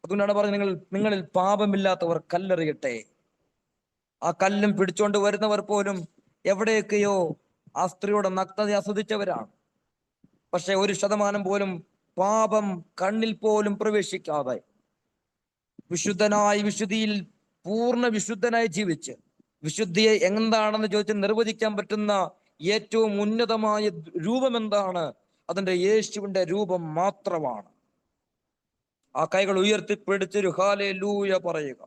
അതുകൊണ്ടാണ് പറഞ്ഞത്, നിങ്ങളിൽ പാപമില്ലാത്തവർ കല്ലെറിയട്ടെ. ആ കല്ലും പിടിച്ചുകൊണ്ട് വരുന്നവർ പോലും എവിടെയൊക്കെയോ ആ സ്ത്രീയുടെ നഗ്നത ആസ്വദിച്ചവരാണ്. പക്ഷെ 1% പോലും പാപം കണ്ണിൽ പോലും പ്രവേശിക്കാതെ വിശുദ്ധനായി, വിശുദ്ധിയിൽ പൂർണ്ണ വിശുദ്ധനായി ജീവിച്ച്, വിശുദ്ധിയെ എന്താണെന്ന് ചോദിച്ച് നിർവചിക്കാൻ പറ്റുന്ന ഏറ്റവും ഉന്നതമായ രൂപം എന്താണ്? അതിന്റെ യേശുവിന്റെ രൂപം മാത്രമാണ്. ആ കൈകൾ ഉയർത്തിപ്പിടിച്ചൊരു ഹല്ലേലൂയ പറയുക.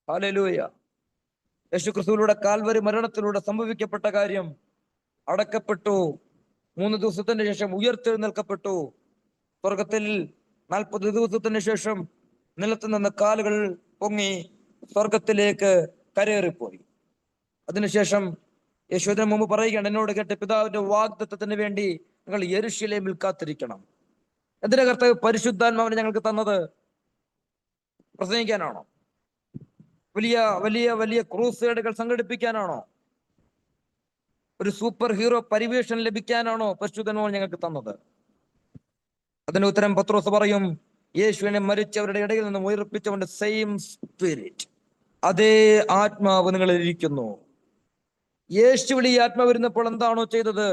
ഹല്ലേലൂയ. യേശു ക്രിസ്തുവിലൂടെ കാൽവരി മരണത്തിലൂടെ സംഭവിക്കപ്പെട്ട കാര്യം, അടക്കപ്പെട്ടു, 3 ദിവസത്തിന് ശേഷം ഉയർത്തെഴുന്നേൽക്കപ്പെട്ടു, സ്വർഗത്തിൽ 40 ദിവസത്തിന് ശേഷം നിലത്ത് നിന്ന് കാലുകൾ പൊങ്ങി സ്വർഗത്തിലേക്ക് കരേറിപ്പോയി. അതിനുശേഷം യേശു ഇതിനു മുമ്പ് പറയുകയാണ്, എന്നോട് കേട്ട് പിതാവിന്റെ വാഗ്ദത്തത്തിന് വേണ്ടി നിങ്ങൾ യെരൂശലേമിൽ കാത്തിരിക്കണം. എന്തിനാ കർത്താവ് പരിശുദ്ധാത്മാവിനെ ഞങ്ങൾക്ക് തന്നത്? പ്രസംഗിക്കാനാണോ? വലിയ വലിയ വലിയ ക്രൂസേഡുകൾ സംഘടിപ്പിക്കാനാണോ? ഒരു സൂപ്പർ ഹീറോ പരിവേഷം ലഭിക്കാനാണോ പരിശുദ്ധാത്മാവ് ഞങ്ങൾക്ക് തന്നത്? അതിന് ഉത്തരം പത്രോസ് പറയും, യേശുവിനെ മരിച്ചവരുടെ ഇടയിൽ നിന്ന് ഉയർപ്പിച്ചവന്റെ സെയിം സ്പിരിറ്റ്, അതേ ആത്മാവ് നിങ്ങളിൽ ഇരിക്കുന്നു. യേശുവിൽ ഈ ആത്മാവ് വരുന്നപ്പോൾ എന്താണോ ചെയ്തത്,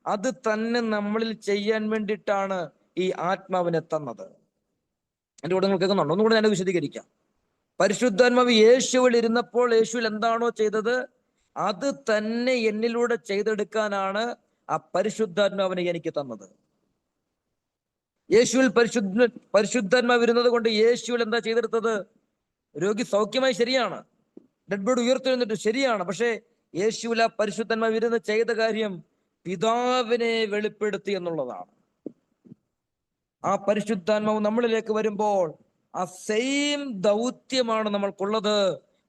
അത് തന്നെ നമ്മളിൽ ചെയ്യാൻ വേണ്ടിയിട്ടാണ് ഈ ആത്മാവിനെ തന്നത്. എന്റെ കൂടെ നിങ്ങൾ കേൾക്കുന്നുണ്ടോ? ഒന്നുകൂടെ ഞാൻ വിശദീകരിക്കാം. പരിശുദ്ധാത്മാവ് യേശുവിൽ ഇരുന്നപ്പോൾ യേശുവിൽ എന്താണോ ചെയ്തത്, അത് തന്നെ എന്നിലൂടെ ചെയ്തെടുക്കാനാണ് ആ പരിശുദ്ധാത്മാവിനെ എനിക്ക് തന്നത്. യേശുവിൽ പരിശുദ്ധാത്മാവ് ഇരുന്നത് കൊണ്ട് യേശുവിൽ എന്താ ചെയ്തെടുത്തത്? രോഗി സൗഖ്യമായി, ശരിയാണ്. ഡെഡ് ബോഡി ഉയർത്തെഴുന്നിട്ട്, ശരിയാണ്. പക്ഷേ യേശുവിൽ ആ പരിശുദ്ധാത്മാവ് ഇരുന്ന് ചെയ്ത കാര്യം പിതാവിനെ വെളിപ്പെടുത്തി എന്നുള്ളതാണ്. ആ പരിശുദ്ധാത്മാവ് നമ്മളിലേക്ക് വരുമ്പോൾ ആ സെയിം ദൗത്യമാണ് നമ്മൾക്കുള്ളത്.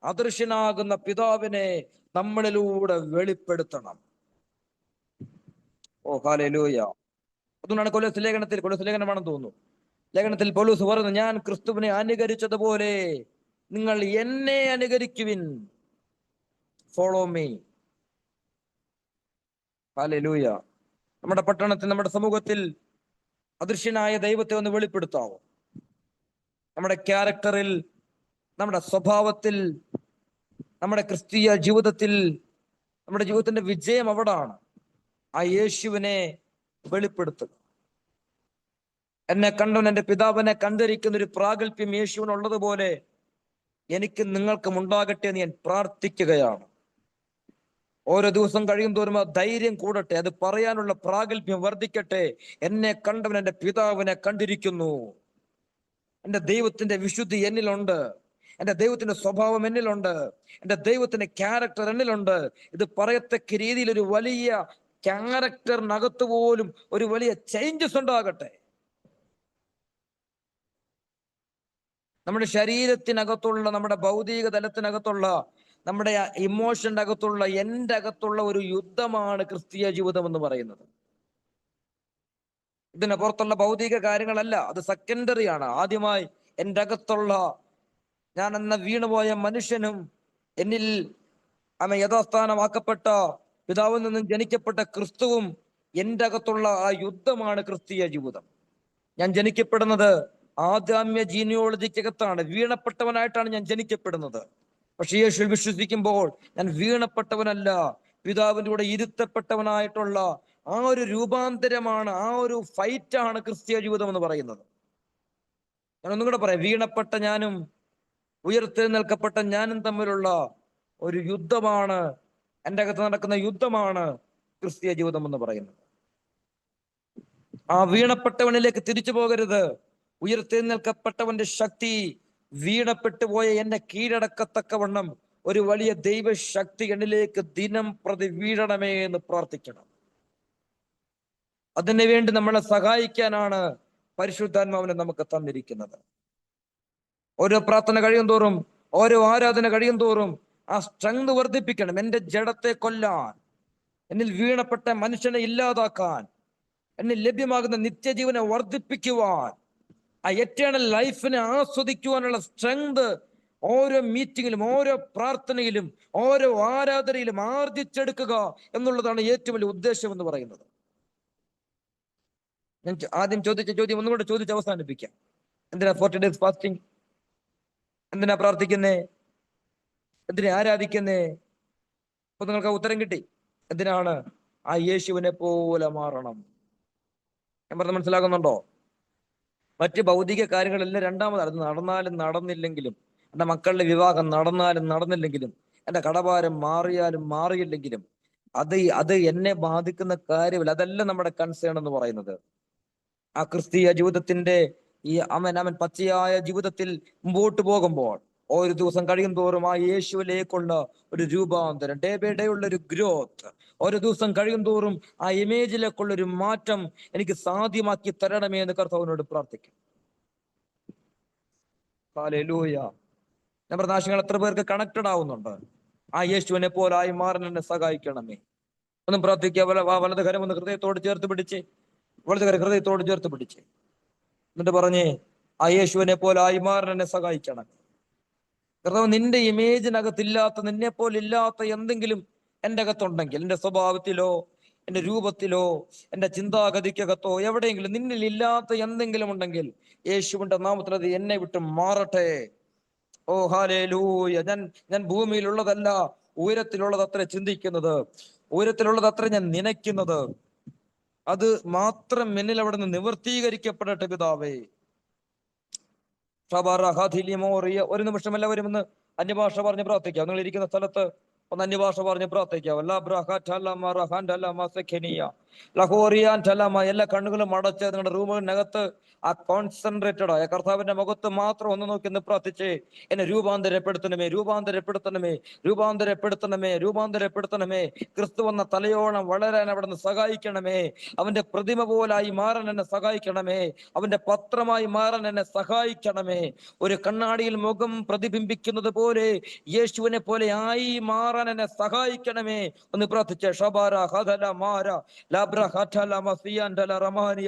അദൃശ്യനാകുന്ന പിതാവിനെ നമ്മളിലൂടെ വെളിപ്പെടുത്തണം. ഓ ഹല്ലേലൂയ. അതുകൊണ്ടാണ് കൊലോസ്യ ലേഖനമാണെന്ന് തോന്നുന്നു, ലേഖനത്തിൽ പൗലോസ് പറയുന്നു, ഞാൻ ക്രിസ്തുവിനെ അനുകരിച്ചതുപോലെ നിങ്ങൾ എന്നെ അനുകരിക്കുവിൻ, ഫോളോ മീ. ഹല്ലേലൂയ. നമ്മുടെ പട്ടണത്തിൽ, നമ്മുടെ സമൂഹത്തിൽ അദൃശ്യനായ ദൈവത്തെ ഒന്ന് വെളിപ്പെടുത്താവോ? നമ്മുടെ ക്യാരക്ടറിൽ, നമ്മുടെ സ്വഭാവത്തിൽ, നമ്മുടെ ക്രിസ്തീയ ജീവിതത്തിൽ, നമ്മുടെ ജീവിതത്തിന്റെ വിജയം അവിടാണ്. ആ യേശുവിനെ വെളിപ്പെടുത്തുക. എന്നെ കണ്ടവൻ എൻ്റെ പിതാവിനെ കണ്ടിരിക്കുന്ന ഒരു പ്രാഗൽഭ്യം യേശുവിനുള്ളതുപോലെ എനിക്ക് നിങ്ങൾക്കും ഉണ്ടാകട്ടെ എന്ന് ഞാൻ പ്രാർത്ഥിക്കുകയാണ്. ഓരോ ദിവസം കഴിയും തോറും ആ ധൈര്യം കൂടട്ടെ, അത് പറയാനുള്ള പ്രാഗൽഭ്യം വർദ്ധിക്കട്ടെ. എന്നെ കണ്ടവൻ എൻ്റെ പിതാവിനെ കണ്ടിരിക്കുന്നു. എൻ്റെ ദൈവത്തിന്റെ വിശുദ്ധി എന്നിലുണ്ട്, എൻ്റെ ദൈവത്തിന്റെ സ്വഭാവം എന്നിലുണ്ട്, എൻ്റെ ദൈവത്തിന്റെ ക്യാരക്ടർ എന്നിലുണ്ട്. ഇത് പറയത്തക്ക രീതിയിൽ ഒരു വലിയ ക്യാരക്ടറിനകത്ത് പോലും ഒരു വലിയ ചേഞ്ചസ് ഉണ്ടാകട്ടെ. നമ്മുടെ ശരീരത്തിനകത്തുള്ള, നമ്മുടെ ഭൗതിക തലത്തിനകത്തുള്ള, നമ്മുടെ ഇമോഷന്റെ അകത്തുള്ള, എൻ്റെ അകത്തുള്ള ഒരു യുദ്ധമാണ് ക്രിസ്തീയ ജീവിതം എന്ന് പറയുന്നത്. ഇതിന് പുറത്തുള്ള ഭൗതിക കാര്യങ്ങളല്ല, അത് സെക്കൻഡറി ആണ്. ആദ്യമായി എൻ്റെ അകത്തുള്ള ഞാൻ എന്ന വീണുപോയ മനുഷ്യനും എന്നിൽ യഥാസ്ഥാനമാക്കപ്പെട്ട പിതാവിൽ നിന്നും ജനിക്കപ്പെട്ട ക്രിസ്തുവും എൻ്റെ അകത്തുള്ള ആ യുദ്ധമാണ് ക്രിസ്തീയ ജീവിതം. ഞാൻ ജനിക്കപ്പെടുന്നത് ആദാമ്യ ജീനിയോളജിക്കകത്താണ്, വീണപ്പെട്ടവനായിട്ടാണ് ഞാൻ ജനിക്കപ്പെടുന്നത്. പക്ഷെ യേശുവിൽ വിശ്വസിക്കുമ്പോൾ ഞാൻ വീണപ്പെട്ടവനല്ല, പിതാവിൻ്റെ കൂടെ ഇരുത്തപ്പെട്ടവനായിട്ടുള്ള ആ ഒരു രൂപാന്തരമാണ്, ആ ഒരു ഫൈറ്റാണ് ക്രിസ്തീയ ജീവിതം എന്ന് പറയുന്നത്. ഞാൻ ഒന്നും കൂടെ പറയാം, വീണപ്പെട്ട ഞാനും ഉയർത്തെഴുന്നേൽക്കപ്പെട്ട ഞാനും തമ്മിലുള്ള ഒരു യുദ്ധമാണ്, എൻ്റെ അകത്ത് നടക്കുന്ന യുദ്ധമാണ് ക്രിസ്തീയ ജീവിതം എന്ന് പറയുന്നത്. ആ വീണപ്പെട്ടവനിലേക്ക് തിരിച്ചു പോകരുത്. ഉയർത്തെഴുന്നേൽക്കപ്പെട്ടവന്റെ ശക്തി വീണപ്പെട്ടു പോയ എന്നെ കീഴടക്കത്തക്കവണ്ണം ഒരു വലിയ ദൈവശക്തി എന്നിലേക്ക് ദിനം പ്രതി വീഴണമേ എന്ന് പ്രാർത്ഥിക്കണം. അതിനു വേണ്ടി നമ്മളെ സഹായിക്കാനാണ് പരിശുദ്ധാത്മാവിനെ നമുക്ക് തന്നിരിക്കുന്നത്. ഓരോ പ്രാർത്ഥന കഴിയും തോറും, ഓരോ ആരാധന കഴിയും തോറും ആ സ്ട്രെങ്ത് വർദ്ധിപ്പിക്കണം. എന്റെ ജഡത്തെ കൊല്ലാൻ, എന്നിൽ വീണപ്പെട്ട മനുഷ്യനെ ഇല്ലാതാക്കാൻ, എന്നിൽ ലഭ്യമാകുന്ന നിത്യജീവനെ വർദ്ധിപ്പിക്കുവാൻ, ആ എറ്റേണൽ ലൈഫിനെ ആസ്വദിക്കുവാനുള്ള സ്ട്രെങ്ത് ഓരോ മീറ്റിങ്ങിലും, ഓരോ പ്രാർത്ഥനയിലും, ഓരോ ആരാധനയിലും ആർജിച്ചെടുക്കുക എന്നുള്ളതാണ് ഏറ്റവും വലിയ ഉദ്ദേശം എന്ന് പറയുന്നത്. ഞാൻ ആദ്യം ചോദിച്ച ചോദ്യം ഒന്നുകൂടെ ചോദിച്ച് അവസാനിപ്പിക്കാം. എന്തിനാ 40 days ഫാസ്റ്റിംഗ്? എന്തിനാ പ്രാർത്ഥിക്കുന്നേ? എന്തിനാ ആരാധിക്കുന്നേ? അപ്പൊ നിങ്ങൾക്ക് ഉത്തരം കിട്ടി. എന്തിനാണ്? ആ യേശുവിനെ പോലെ മാറണം. ഞാൻ പറഞ്ഞത് മനസ്സിലാകുന്നുണ്ടോ? മറ്റ് ഭൗതിക കാര്യങ്ങളെല്ലാം രണ്ടാമതാണ്. അത് നടന്നാലും നടന്നില്ലെങ്കിലും, എൻ്റെ മക്കളുടെ വിവാഹം നടന്നാലും നടന്നില്ലെങ്കിലും, എൻ്റെ കടഭാരം മാറിയാലും മാറിയില്ലെങ്കിലും, അത് എന്നെ ബാധിക്കുന്ന കാര്യമില്ല. അതല്ല നമ്മുടെ കൺസേൺ എന്ന് പറയുന്നത്. ആ ക്രിസ്തീയ ജീവിതത്തിന്റെ ഈ അവൻ പച്ചയായ ജീവിതത്തിൽ മുമ്പോട്ട് പോകുമ്പോൾ ഓരോ ദിവസം കഴിയും തോറും ആ യേശുവിലേക്കുള്ള ഒരു രൂപാന്തരം, ഡേ ബൈ ഡേ ഉള്ള ഒരു ഗ്രോത്ത്, ഓരോ ദിവസം കഴിയും തോറും ആ ഇമേജിലേക്കുള്ള ഒരു മാറ്റം എനിക്ക് സാധ്യമാക്കി തരണമേ എന്ന് കർത്താവിനോട് പ്രാർത്ഥിക്കും. ഹല്ലേലൂയ. ഞാൻ പ്രദാശങ്ങൾ എത്ര പേർക്ക് കണക്റ്റഡ് ആവുന്നുണ്ട്? ആ യേശുവിനെ പോലായി മാറാൻ എന്നെ സഹായിക്കണമേ. ഒന്നും പ്രാർത്ഥിക്കുക. വലത് കരം ഒന്ന് ഹൃദയത്തോട് ചേർത്ത് പിടിച്ച്, വലത് കരം ഹൃദയത്തോട് ചേർത്ത് പിടിച്ച്, എന്നിട്ട് പറഞ്ഞേ, ആ യേശുവിനെ പോലായി മാറാൻ എന്നെ സഹായിക്കണം. കർത്താവ്, നിന്റെ ഇമേജിനകത്തില്ലാത്ത, നിന്നെ പോലെ ഇല്ലാത്ത എന്തെങ്കിലും എൻ്റെ അകത്തുണ്ടെങ്കിൽ, എൻ്റെ സ്വഭാവത്തിലോ എൻ്റെ രൂപത്തിലോ എൻ്റെ ചിന്താഗതിക്കകത്തോ എവിടെയെങ്കിലും നിന്നിൽ ഇല്ലാത്ത എന്തെങ്കിലും ഉണ്ടെങ്കിൽ യേശുവിന്റെ നാമത്തിൽ അത് എന്നെ വിട്ട് മാറട്ടെ. ഓ ഹല്ലേലൂയ. ഞാൻ ഭൂമിയിലുള്ളതല്ല, ഉയരത്തിലുള്ളത് അത്ര ചിന്തിക്കുന്നത്, ഉയരത്തിലുള്ളത് അത്ര ഞാൻ നനയ്ക്കുന്നത്. അത് മാത്രം എന്നിൽ അവിടെ നിന്ന് നിവർത്തീകരിക്കപ്പെടട്ടെ പിതാവേ. ഒരു നിമിഷം എല്ലാവരും ഒന്ന് അന്യഭാഷ പറഞ്ഞ് പ്രാർത്ഥിക്കാം. നിങ്ങൾ ഇരിക്കുന്ന സ്ഥലത്ത് ഒന്ന് അന്യഭാഷ പറഞ്ഞ് പ്രാർത്ഥിക്കാം. എല്ലാ കണ്ണുകളും അടച്ച് നിങ്ങളുടെ റൂമിനകത്ത് ആ കോൺസെൻട്രേറ്റഡ് ആയ കർത്താവിന്റെ മുഖത്ത് മാത്രം ഒന്ന് നോക്കി ഒന്ന് പ്രാർത്ഥിച്ച്, എന്നെ രൂപാന്തരപ്പെടുത്തണമേ, രൂപാന്തരപ്പെടുത്തണമേ, രൂപാന്തരപ്പെടുത്തണമേ, രൂപാന്തരപ്പെടുത്തണമേ. ക്രിസ്തു എന്ന തലയോണം വളരാൻ അവിടെ നിന്ന് സഹായിക്കണമേ. അവന്റെ പ്രതിമ പോലായി മാറാൻ എന്നെ സഹായിക്കണമേ. അവന്റെ പത്രമായി മാറാൻ എന്നെ സഹായിക്കണമേ. ഒരു കണ്ണാടിയിൽ മുഖം പ്രതിബിംബിക്കുന്നത് പോലെ യേശുവിനെ പോലെ ആയി മാറാൻ എന്നെ സഹായിക്കണമേ. ഒന്ന് പ്രാർത്ഥിച്ചേ.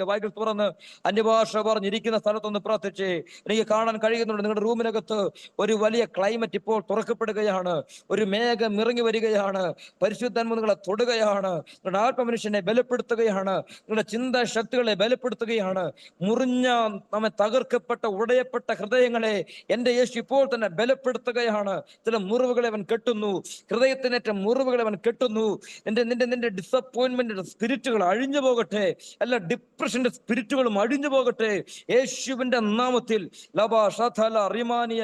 വൈകിട്ട് തുറന്ന് അന്യഭാഷ പറഞ്ഞിരിക്കുന്ന സ്ഥലത്തൊന്ന് പ്രാർത്ഥിച്ചേ. എനിക്ക് കാണാൻ കഴിയുന്നുണ്ട്, നിങ്ങളുടെ റൂമിനകത്ത് ഒരു വലിയ ക്ലൈമറ്റ് ഇപ്പോൾ തുറക്കപ്പെടുകയാണ്. ഒരു മേഘം ഇറങ്ങി വരികയാണ്. പരിശുദ്ധാത്മാവ് നിങ്ങളെ തൊടുകയാണ്. നിങ്ങളുടെ ആത്മമനുഷ്യനെ ബലപ്പെടുത്തുകയാണ്. നിങ്ങളുടെ ചിന്താശക്തികളെ ബലപ്പെടുത്തുകയാണ്. മുറിഞ്ഞ, നമ്മെ തകർക്കപ്പെട്ട, ഉടയപ്പെട്ട ഹൃദയങ്ങളെ എൻ്റെ യേശു ഇപ്പോൾ തന്നെ ബലപ്പെടുത്തുകയാണ്. ചില മുറിവുകളെ അവൻ കെട്ടുന്നു, ഹൃദയത്തിനേറ്റ മുറിവുകളെ അവൻ കെട്ടുന്നു. നിന്റെ ഡിസപ്പോയിന്റ്മെന്റ് സ്പിരിറ്റുകൾ അഴിഞ്ഞു പോകട്ടെ. എല്ലാ ഡിപ്രഷന്റെ സ്പിരിറ്റുകളും അഴിഞ്ഞു പോകട്ടെ യേശുവിന്റെ നാമത്തിൽ.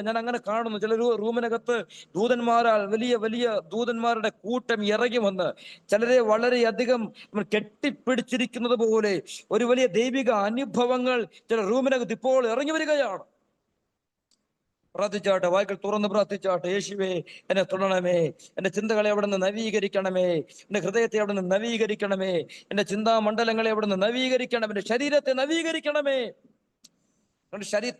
ഞാൻ അങ്ങനെ കാണുന്നു, ചില റൂമിനകത്ത് ദൂതന്മാരാൽ വലിയ വലിയ ദൂതന്മാരുടെ കൂട്ടം ഇറങ്ങി വന്ന് ചിലരെ വളരെയധികം കെട്ടിപ്പിടിച്ചിരിക്കുന്നത് പോലെ ഒരു വലിയ ദൈവിക അനുഭവങ്ങൾ ചില റൂമിനകത്ത് ഇപ്പോൾ ഇറങ്ങി വരികയാണ്. പ്രാർത്ഥിച്ചാട്ടെ, വായ്കൾ തുറന്ന് പ്രാർത്ഥിച്ചാട്ടെ. യേശുവേ, എന്നെ തൊടണമേ, എന്റെ ചിന്തകളെ അവിടെ നിന്ന് നവീകരിക്കണമേ, എന്റെ ഹൃദയത്തെ അവിടെ നിന്ന് നവീകരിക്കണമേ, എന്റെ ചിന്താമണ്ഡലങ്ങളെ അവിടെ നിന്ന് നവീകരിക്കണം, എന്റെ ശരീരത്തെ നവീകരിക്കണമേ.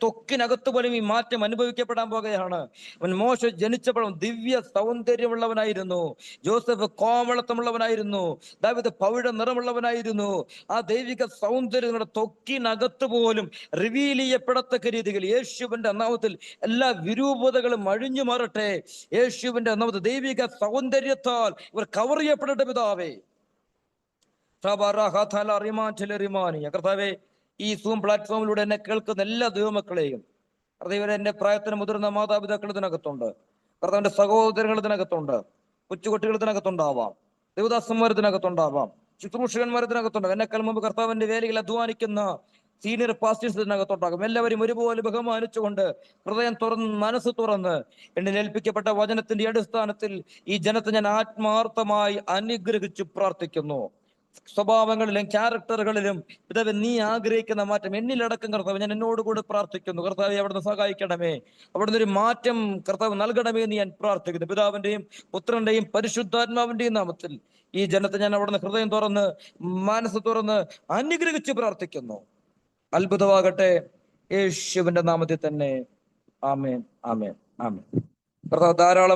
ത്വക്കിനകത്ത് പോലും ഈ മാറ്റം അനുഭവിക്കപ്പെടാൻ പോകുകയാണ്. അവൻ മോശ ജനിച്ചപ്പോഴും ദിവ്യ സൗന്ദര്യമുള്ളവനായിരുന്നു. ജോസഫ് കോമളത്വമുള്ളവനായിരുന്നു. ദാവീദ് പവിഴ നിറമുള്ളവനായിരുന്നു. ആ ദൈവിക സൗന്ദര്യം നിങ്ങളുടെ ത്വക്കിനകത്ത് പോലും റിവീൽ ചെയ്യപ്പെടത്തക്ക രീതിയിൽ യേശുവിന്റെ നാമത്തിൽ എല്ലാ വിരൂപതകളും അഴിഞ്ഞു മാറട്ടെ. യേശുവിന്റെ നാമത്തിൽ ദൈവിക സൗന്ദര്യത്താൽ ഇവർ കവർ ചെയ്യപ്പെടട്ടെ പിതാവേ. കർത്താവേ, ഈ സൂം പ്ലാറ്റ്ഫോമിലൂടെ എന്നെ കേൾക്കുന്ന എല്ലാ ദൈവമക്കളെയും, കർത്താവേ, എന്റെ പ്രായത്തിന് മുതിർന്ന മാതാപിതാക്കൾ ഇതിനകത്തുണ്ട്, കർത്താവിന്റെ സഹോദരങ്ങൾ ഇതിനകത്തുണ്ട്, കൊച്ചുകുട്ടികൾ ഇതിനകത്തുണ്ടാവാം, ദേവദാസന്മാർ ഇതിനകത്തുണ്ടാവാം, ശുശ്രൂഷകന്മാർ ഇതിനകത്തുണ്ടാകും. എന്നെക്കാൾ മുമ്പ് കർത്താവിന്റെ വേലയിൽ അധ്വാനിക്കുന്ന സീനിയർ പാസ്റ്റേഴ്സ് ഇതിനകത്തുണ്ടാകും. എല്ലാവരും ഒരുപോലെ ബഹുമാനിച്ചുകൊണ്ട് ഹൃദയം തുറന്ന് മനസ്സ് തുറന്ന് എന്നിൽ ഏൽപ്പിക്കപ്പെട്ട വചനത്തിന്റെ അടിസ്ഥാനത്തിൽ ഈ ജനത്തെ ഞാൻ ആത്മാർത്ഥമായി അനുഗ്രഹിച്ചു പ്രാർത്ഥിക്കുന്നു. സ്വഭാവങ്ങളിലും ക്യാരക്ടറുകളിലും പിതാവേ നീ ആഗ്രഹിക്കുന്ന മാറ്റം എന്നിലടക്കം കർത്താവ് ഞാൻ എന്നോട് കൂടെ പ്രാർത്ഥിക്കുന്നു. കർത്താവെ അവിടുന്ന് സഹായിക്കണമേ, അവിടുന്ന് ഒരു മാറ്റം കർത്താവ് നൽകണമേ എന്ന് ഞാൻ പ്രാർത്ഥിക്കുന്നു. പിതാവിന്റെയും പുത്രന്റെയും പരിശുദ്ധാത്മാവിന്റെയും നാമത്തിൽ ഈ ജനത്തെ ഞാൻ അവിടുന്ന് ഹൃദയം തുറന്ന് മനസ്സ് തുറന്ന് അനുഗ്രഹിച്ച് പ്രാർത്ഥിക്കുന്നു. അത്ഭുതമാകട്ടെ യേശുവിന്റെ നാമത്തിൽ തന്നെ. ആമേൻ, ആമേൻ, ആമേൻ. കർത്താവ് ധാരാളം